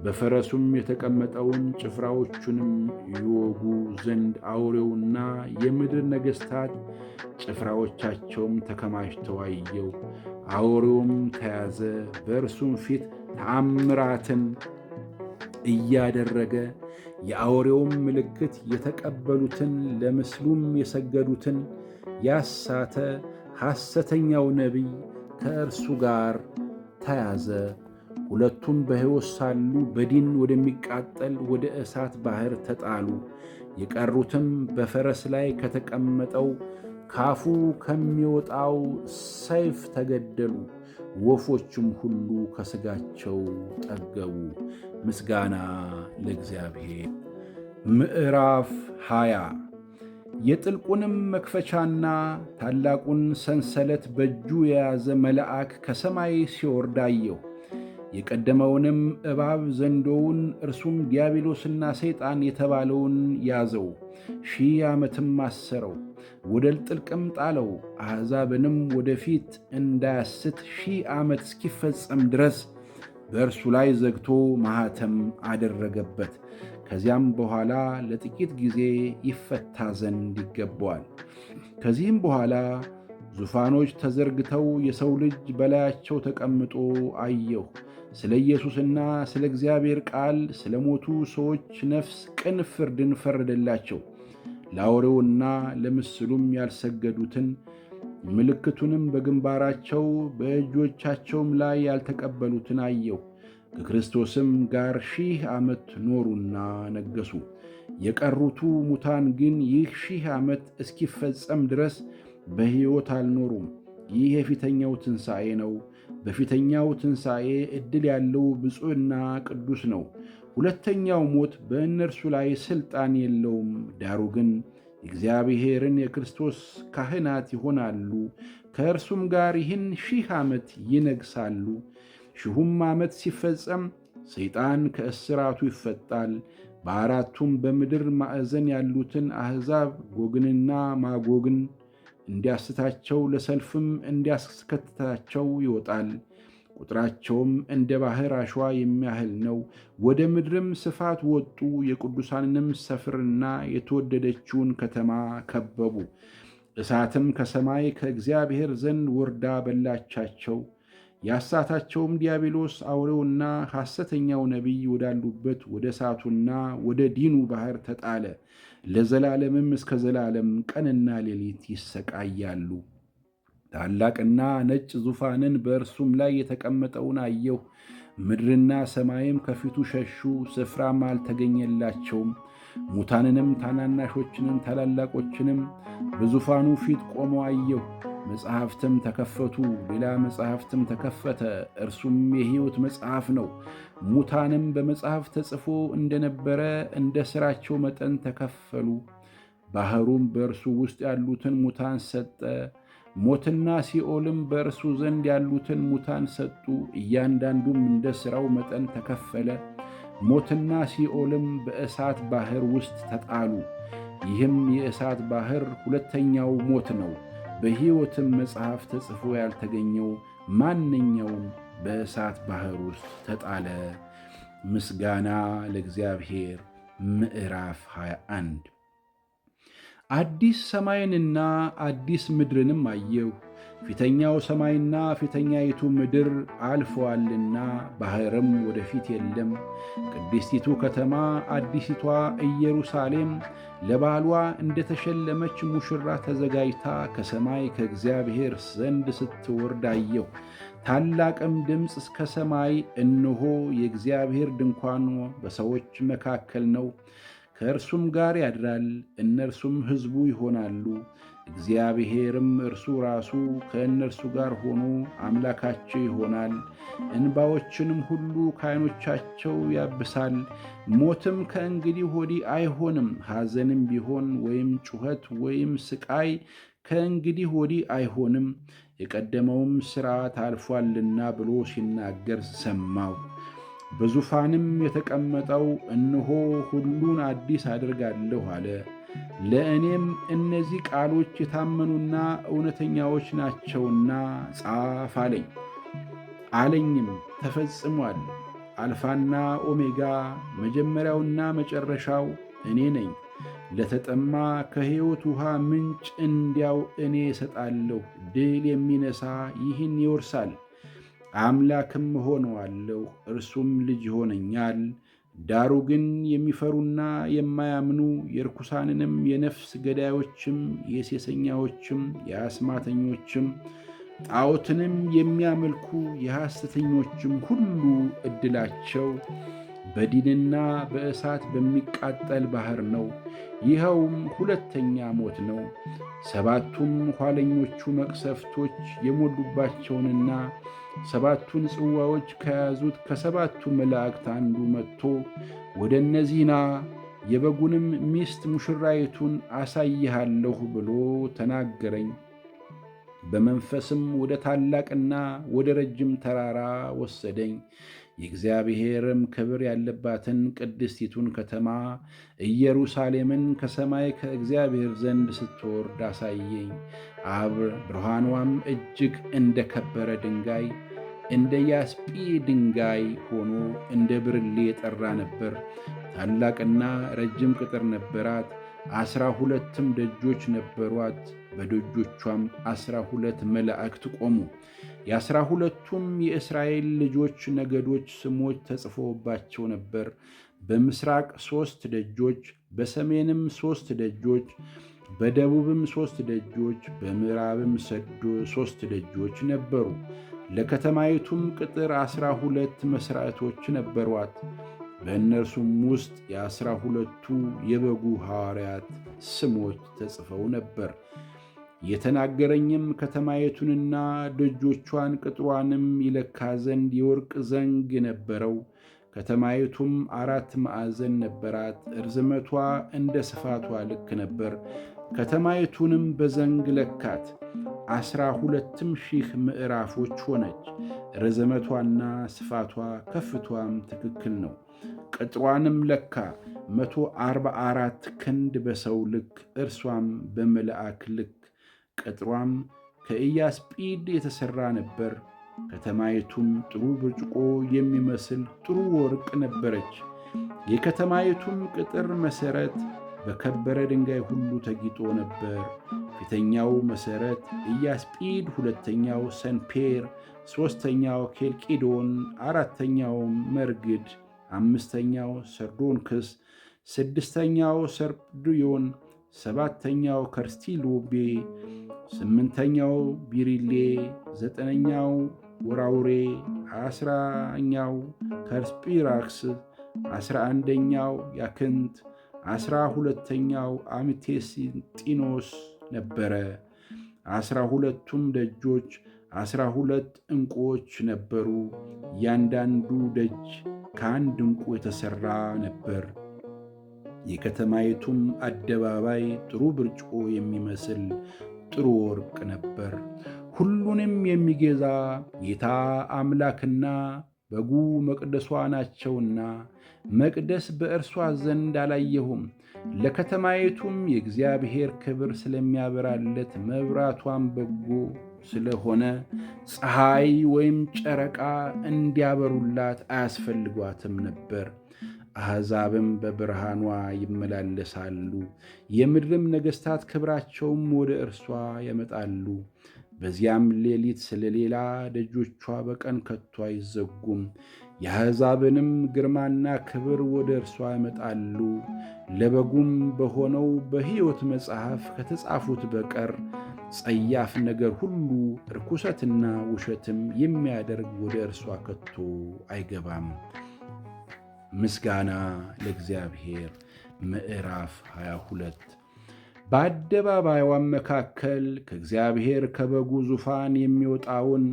በፈረሱም የተቀመጠውን ጭፍራዎቹንም ይወጉ ዘንድ አውሬውና የምድር ነገሥታት ጭፍራዎቻቸውም ተከማችተው አየው። አውሬውም ተያዘ፣ በእርሱም ፊት ተአምራትን እያደረገ የአውሬውም ምልክት የተቀበሉትን ለምስሉም የሰገዱትን ያሳተ ሐሰተኛው ነቢይ ከእርሱ ጋር ተያዘ። ሁለቱም በሕይወት ሳሉ በዲን ወደሚቃጠል ወደ እሳት ባሕር ተጣሉ። የቀሩትም በፈረስ ላይ ከተቀመጠው ካፉ ከሚወጣው ሰይፍ ተገደሉ። ወፎችም ሁሉ ከሥጋቸው ጠገቡ። ምስጋና ለእግዚአብሔር። ምዕራፍ 20 የጥልቁንም መክፈቻና ታላቁን ሰንሰለት በእጁ የያዘ መልአክ ከሰማይ ሲወርድ አየሁ። የቀደመውንም እባብ ዘንዶውን እርሱም ዲያብሎስና ሰይጣን የተባለውን ያዘው፣ 1000 ዓመትም አሰረው፣ ወደ ጥልቅም ጣለው። አሕዛብንም ወደፊት እንዳያስት 1000 ዓመት እስኪፈጸም ድረስ በእርሱ ላይ ዘግቶ ማኅተም አደረገበት። ከዚያም በኋላ ለጥቂት ጊዜ ይፈታ ዘንድ ይገባዋል። ከዚህም በኋላ ዙፋኖች ተዘርግተው የሰው ልጅ በላያቸው ተቀምጦ አየሁ። ስለ ኢየሱስና ስለ እግዚአብሔር ቃል ስለ ሞቱ ሰዎች ነፍስ ቅን ፍርድን ፈረደላቸው። ለአውሬውና ለምስሉም ያልሰገዱትን ምልክቱንም በግንባራቸው በእጆቻቸውም ላይ ያልተቀበሉትን አየሁ። ከክርስቶስም ጋር 1000 ዓመት ኖሩና ነገሱ። የቀሩቱ ሙታን ግን ይህ 1000 ዓመት እስኪፈጸም ድረስ በሕይወት አልኖሩም። ይህ የፊተኛው ትንሣኤ ነው። በፊተኛው ትንሣኤ ዕድል ያለው ብፁዕና ቅዱስ ነው። ሁለተኛው ሞት በእነርሱ ላይ ሥልጣን የለውም። ዳሩ ግን እግዚአብሔርን የክርስቶስ ካህናት ይሆናሉ፣ ከእርሱም ጋር ይህን 1000 ዓመት ይነግሣሉ። 1000ም ዓመት ሲፈጸም ሰይጣን ከእስራቱ ይፈታል። በአራቱም በምድር ማዕዘን ያሉትን አሕዛብ ጎግንና ማጎግን እንዲያስታቸው ለሰልፍም እንዲያስከትታቸው ይወጣል። ቁጥራቸውም እንደ ባሕር አሸዋ የሚያህል ነው። ወደ ምድርም ስፋት ወጡ። የቅዱሳንንም ሰፈርና የተወደደችውን ከተማ ከበቡ። እሳትም ከሰማይ ከእግዚአብሔር ዘንድ ወርዳ በላቻቸው። ያሳታቸውም ዲያብሎስ አውሬውና ሐሰተኛው ነቢይ ወዳሉበት ወደ እሳቱና ወደ ዲኑ ባሕር ተጣለ። ለዘላለምም እስከ ዘላለም ቀንና ሌሊት ይሰቃያሉ። ታላቅና ነጭ ዙፋንን በእርሱም ላይ የተቀመጠውን አየሁ። ምድርና ሰማይም ከፊቱ ሸሹ፣ ስፍራም አልተገኘላቸውም። ሙታንንም ታናናሾችንም ታላላቆችንም በዙፋኑ ፊት ቆመው አየሁ። መጽሐፍትም ተከፈቱ። ሌላ መጽሐፍትም ተከፈተ፣ እርሱም የሕይወት መጽሐፍ ነው። ሙታንም በመጽሐፍ ተጽፎ እንደነበረ እንደ ሥራቸው መጠን ተከፈሉ። ባሕሩም በእርሱ ውስጥ ያሉትን ሙታን ሰጠ። ሞትና ሲኦልም በእርሱ ዘንድ ያሉትን ሙታን ሰጡ። እያንዳንዱም እንደ ሥራው መጠን ተከፈለ። ሞትና ሲኦልም በእሳት ባሕር ውስጥ ተጣሉ። ይህም የእሳት ባሕር ሁለተኛው ሞት ነው። በሕይወትም መጽሐፍ ተጽፎ ያልተገኘው ማንኛውም በእሳት ባሕር ውስጥ ተጣለ። ምስጋና ለእግዚአብሔር። ምዕራፍ 21 አዲስ ሰማይንና አዲስ ምድርንም አየሁ። ፊተኛው ሰማይና ፊተኛይቱ ምድር አልፈዋልና ባሕርም ወደፊት የለም። ቅድስቲቱ ከተማ አዲሲቷ ኢየሩሳሌም ለባሏ እንደተሸለመች ሙሽራ ተዘጋጅታ ከሰማይ ከእግዚአብሔር ዘንድ ስትወርድ አየሁ። ታላቅም ድምፅ እስከ ሰማይ፣ እነሆ የእግዚአብሔር ድንኳኑ በሰዎች መካከል ነው፣ ከእርሱም ጋር ያድራል፣ እነርሱም ሕዝቡ ይሆናሉ። እግዚአብሔርም እርሱ ራሱ ከእነርሱ ጋር ሆኖ አምላካቸው ይሆናል። እንባዎችንም ሁሉ ከዓይኖቻቸው ያብሳል። ሞትም ከእንግዲህ ወዲህ አይሆንም። ሐዘንም ቢሆን ወይም ጩኸት ወይም ስቃይ ከእንግዲህ ወዲህ አይሆንም፣ የቀደመውም ሥርዓት አልፏልና ብሎ ሲናገር ሰማሁ። በዙፋንም የተቀመጠው እነሆ ሁሉን አዲስ አድርጋለሁ አለ። ለእኔም እነዚህ ቃሎች የታመኑና እውነተኛዎች ናቸውና ጻፍ አለኝ። አለኝም ተፈጽሟል። አልፋና ኦሜጋ መጀመሪያውና መጨረሻው እኔ ነኝ። ለተጠማ ከሕይወት ውሃ ምንጭ እንዲያው እኔ እሰጣለሁ። ድል የሚነሣ ይህን ይወርሳል። አምላክም እሆነዋለሁ፣ እርሱም ልጅ ይሆነኛል። ዳሩ ግን የሚፈሩና የማያምኑ የርኩሳንንም የነፍስ ገዳዮችም የሴሰኛዎችም የአስማተኞችም ጣዖትንም የሚያመልኩ የሐሰተኞችም ሁሉ ዕድላቸው በዲንና በእሳት በሚቃጠል ባሕር ነው። ይኸውም ሁለተኛ ሞት ነው። ሰባቱም ኋለኞቹ መቅሰፍቶች የሞሉባቸውንና ሰባቱን ጽዋዎች ከያዙት ከሰባቱ መላእክት አንዱ መጥቶ ወደ እነዚህ ና፣ የበጉንም ሚስት ሙሽራይቱን አሳይሃለሁ ብሎ ተናገረኝ። በመንፈስም ወደ ታላቅና ወደ ረጅም ተራራ ወሰደኝ። የእግዚአብሔርም ክብር ያለባትን ቅድስቲቱን ከተማ ኢየሩሳሌምን ከሰማይ ከእግዚአብሔር ዘንድ ስትወርድ አሳየኝ። ብርሃኗም እጅግ እንደ ከበረ ድንጋይ እንደ ያስጲ ድንጋይ ሆኖ እንደ ብርሌ የጠራ ነበር። ታላቅና ረጅም ቅጥር ነበራት። 12 ደጆች ነበሯት። በደጆቿም 12 መላእክት ቆሙ። የ12ቱም የእስራኤል ልጆች ነገዶች ስሞች ተጽፎባቸው ነበር። በምሥራቅ 3 ደጆች፣ በሰሜንም 3 ደጆች፣ በደቡብም 3 ደጆች፣ በምዕራብም 3 ደጆች ነበሩ። ለከተማይቱም ቅጥር 12 መሥራዕቶች ነበሯት። በእነርሱም ውስጥ የ12ቱ የበጉ ሐዋርያት ስሞች ተጽፈው ነበር። የተናገረኝም ከተማይቱንና ደጆቿን ቅጥሯንም ይለካ ዘንድ የወርቅ ዘንግ ነበረው። ከተማይቱም 4 ማዕዘን ነበራት፣ ርዝመቷ እንደ ስፋቷ ልክ ነበር። ከተማይቱንም በዘንግ ለካት፣ 12,000 ምዕራፎች ሆነች። ርዝመቷና ስፋቷ ከፍቷም ትክክል ነው። ቅጥሯንም ለካ 144 ክንድ በሰው ልክ፣ እርሷም በመልአክ ልክ። ቅጥሯም ከኢያስጲድ የተሠራ ነበር። ከተማይቱም ጥሩ ብርጭቆ የሚመስል ጥሩ ወርቅ ነበረች። የከተማይቱም ቅጥር መሠረት በከበረ ድንጋይ ሁሉ ተጊጦ ነበር። ፊተኛው መሠረት ኢያስጲድ፣ ሁለተኛው ሰንፔር፣ ሦስተኛው ኬልቂዶን፣ አራተኛው መርግድ፣ አምስተኛው ሰርዶንክስ፣ ስድስተኛው ሰርድዮን፣ ሰባተኛው ከርስቲሎቤ፣ ስምንተኛው ቢሪሌ፣ ዘጠነኛው ወራውሬ፣ 10ኛው ከርስጲራክስ፣ 11ኛው ያክንት፣ 12ኛው አሜቴስጢኖስ ነበረ። 12ቱም ደጆች 12 ዕንቁዎች ነበሩ። እያንዳንዱ ደጅ ከአንድ ዕንቁ የተሠራ ነበር። የከተማይቱም አደባባይ ጥሩ ብርጭቆ የሚመስል ጥሩ ወርቅ ነበር። ሁሉንም የሚገዛ ጌታ አምላክና በጉ መቅደሷ ናቸውና መቅደስ በእርሷ ዘንድ አላየሁም። ለከተማይቱም የእግዚአብሔር ክብር ስለሚያበራለት መብራቷም በጎ ስለሆነ ፀሐይ ወይም ጨረቃ እንዲያበሩላት አያስፈልጓትም ነበር። አሕዛብም በብርሃኗ ይመላለሳሉ፣ የምድርም ነገሥታት ክብራቸውም ወደ እርሷ ያመጣሉ። በዚያም ሌሊት ስለሌላ ደጆቿ በቀን ከቶ አይዘጉም። የአሕዛብንም ግርማና ክብር ወደ እርሷ ያመጣሉ። ለበጉም በሆነው በሕይወት መጽሐፍ ከተጻፉት በቀር ጸያፍ ነገር ሁሉ ርኩሰትና ውሸትም የሚያደርግ ወደ እርሷ ከቶ አይገባም። ምስጋና ለእግዚአብሔር። ምዕራፍ 22 በአደባባይዋም መካከል ከእግዚአብሔር ከበጉ ዙፋን የሚወጣውን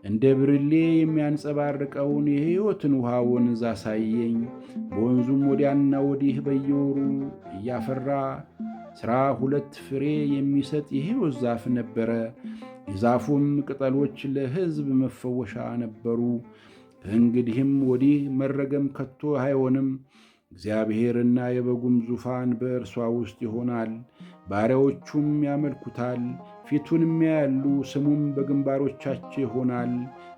እንደ ብርሌ የሚያንጸባርቀውን የሕይወትን ውሃ ወንዝ አሳየኝ። በወንዙም ወዲያና ወዲህ በየወሩ እያፈራ 12 ፍሬ የሚሰጥ የሕይወት ዛፍ ነበረ። የዛፉም ቅጠሎች ለሕዝብ መፈወሻ ነበሩ። ከእንግዲህም ወዲህ መረገም ከቶ አይሆንም። እግዚአብሔርና የበጉም ዙፋን በእርሷ ውስጥ ይሆናል። ባሪያዎቹም ያመልኩታል፣ ፊቱንም ያያሉ፣ ስሙም በግንባሮቻቸው ይሆናል።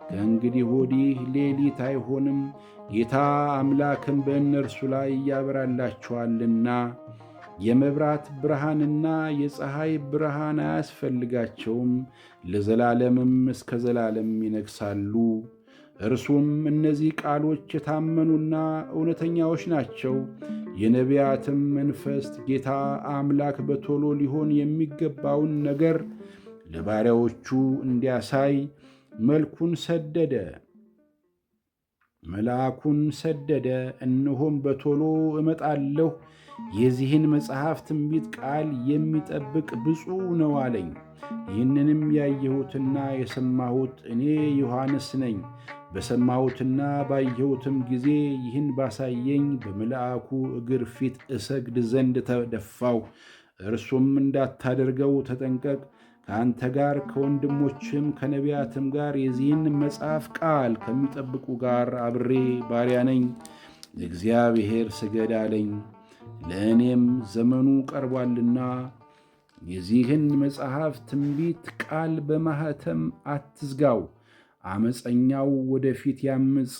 ከእንግዲህ ወዲህ ሌሊት አይሆንም፣ ጌታ አምላክም በእነርሱ ላይ ያበራላቸዋልና። የመብራት ብርሃንና የፀሐይ ብርሃን አያስፈልጋቸውም፣ ለዘላለምም እስከ ዘላለም ይነግሣሉ። እርሱም እነዚህ ቃሎች የታመኑና እውነተኛዎች ናቸው። የነቢያትም መንፈስ ጌታ አምላክ በቶሎ ሊሆን የሚገባውን ነገር ለባሪያዎቹ እንዲያሳይ መልአኩን ሰደደ። እነሆም በቶሎ እመጣለሁ፣ የዚህን መጽሐፍ ትንቢት ቃል የሚጠብቅ ብፁዕ ነው አለኝ። ይህንንም ያየሁትና የሰማሁት እኔ ዮሐንስ ነኝ። በሰማሁትና ባየሁትም ጊዜ ይህን ባሳየኝ በመልአኩ እግር ፊት እሰግድ ዘንድ ተደፋሁ። እርሱም እንዳታደርገው ተጠንቀቅ፣ ከአንተ ጋር ከወንድሞችም ከነቢያትም ጋር የዚህን መጽሐፍ ቃል ከሚጠብቁ ጋር አብሬ ባሪያ ነኝ። ለእግዚአብሔር ስገድ አለኝ። ለእኔም ዘመኑ ቀርቧልና የዚህን መጽሐፍ ትንቢት ቃል በማኅተም አትዝጋው። ዓመፀኛው ወደፊት ያምፅ፣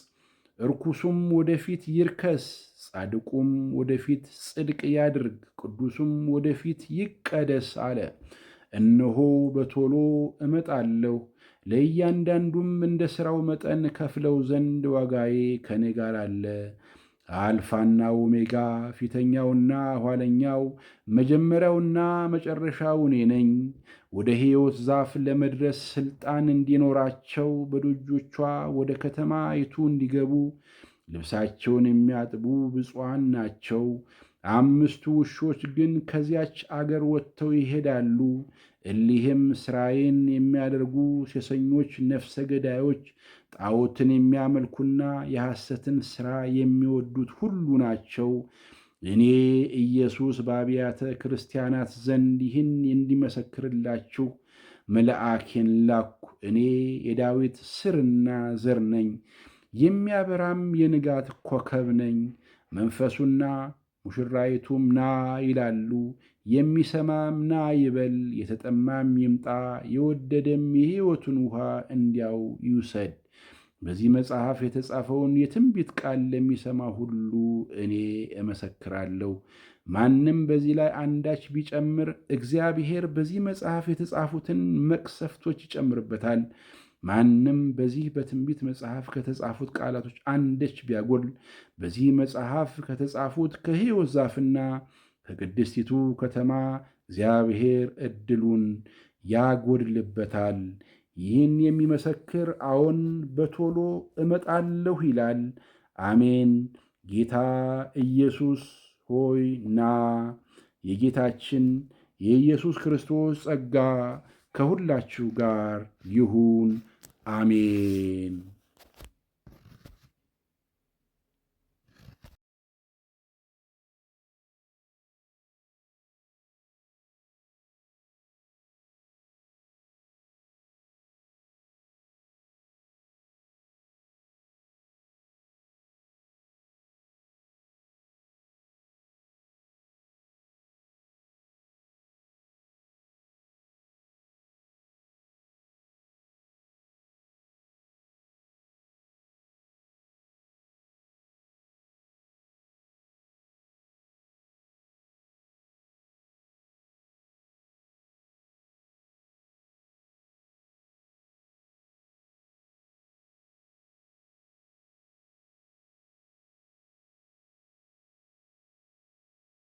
ርኩሱም ወደፊት ይርከስ፣ ጻድቁም ወደፊት ጽድቅ ያድርግ፣ ቅዱሱም ወደፊት ይቀደስ አለ። እነሆ በቶሎ እመጣለሁ፣ ለእያንዳንዱም እንደ ሥራው መጠን ከፍለው ዘንድ ዋጋዬ ከእኔ ጋር አለ። አልፋና ኦሜጋ፣ ፊተኛውና ኋለኛው፣ መጀመሪያውና መጨረሻው እኔ ነኝ። ወደ ሕይወት ዛፍ ለመድረስ ሥልጣን እንዲኖራቸው በደጆቿ ወደ ከተማይቱ እንዲገቡ ልብሳቸውን የሚያጥቡ ብፁዓን ናቸው። 5 ውሾች ግን ከዚያች አገር ወጥተው ይሄዳሉ። እሊህም ሥራዬን የሚያደርጉ ሴሰኞች፣ ነፍሰ ገዳዮች፣ ጣዖትን የሚያመልኩና የሐሰትን ሥራ የሚወዱት ሁሉ ናቸው። እኔ ኢየሱስ በአብያተ ክርስቲያናት ዘንድ ይህን እንዲመሰክርላችሁ መልአኬን ላኩ። እኔ የዳዊት ሥርና ዘር ነኝ፣ የሚያበራም የንጋት ኮከብ ነኝ። መንፈሱና ሙሽራይቱም ና ይላሉ። የሚሰማም ና ይበል፣ የተጠማም ይምጣ፣ የወደደም የሕይወቱን ውኃ እንዲያው ይውሰድ። በዚህ መጽሐፍ የተጻፈውን የትንቢት ቃል ለሚሰማ ሁሉ እኔ እመሰክራለሁ። ማንም በዚህ ላይ አንዳች ቢጨምር እግዚአብሔር በዚህ መጽሐፍ የተጻፉትን መቅሰፍቶች ይጨምርበታል። ማንም በዚህ በትንቢት መጽሐፍ ከተጻፉት ቃላቶች አንዳች ቢያጎል በዚህ መጽሐፍ ከተጻፉት ከሕይወት ዛፍና ከቅድስቲቱ ከተማ እግዚአብሔር ዕድሉን ያጎድልበታል። ይህን የሚመሰክር አዎን በቶሎ እመጣለሁ ይላል። አሜን። ጌታ ኢየሱስ ሆይ ና። የጌታችን የኢየሱስ ክርስቶስ ጸጋ ከሁላችሁ ጋር ይሁን። አሜን።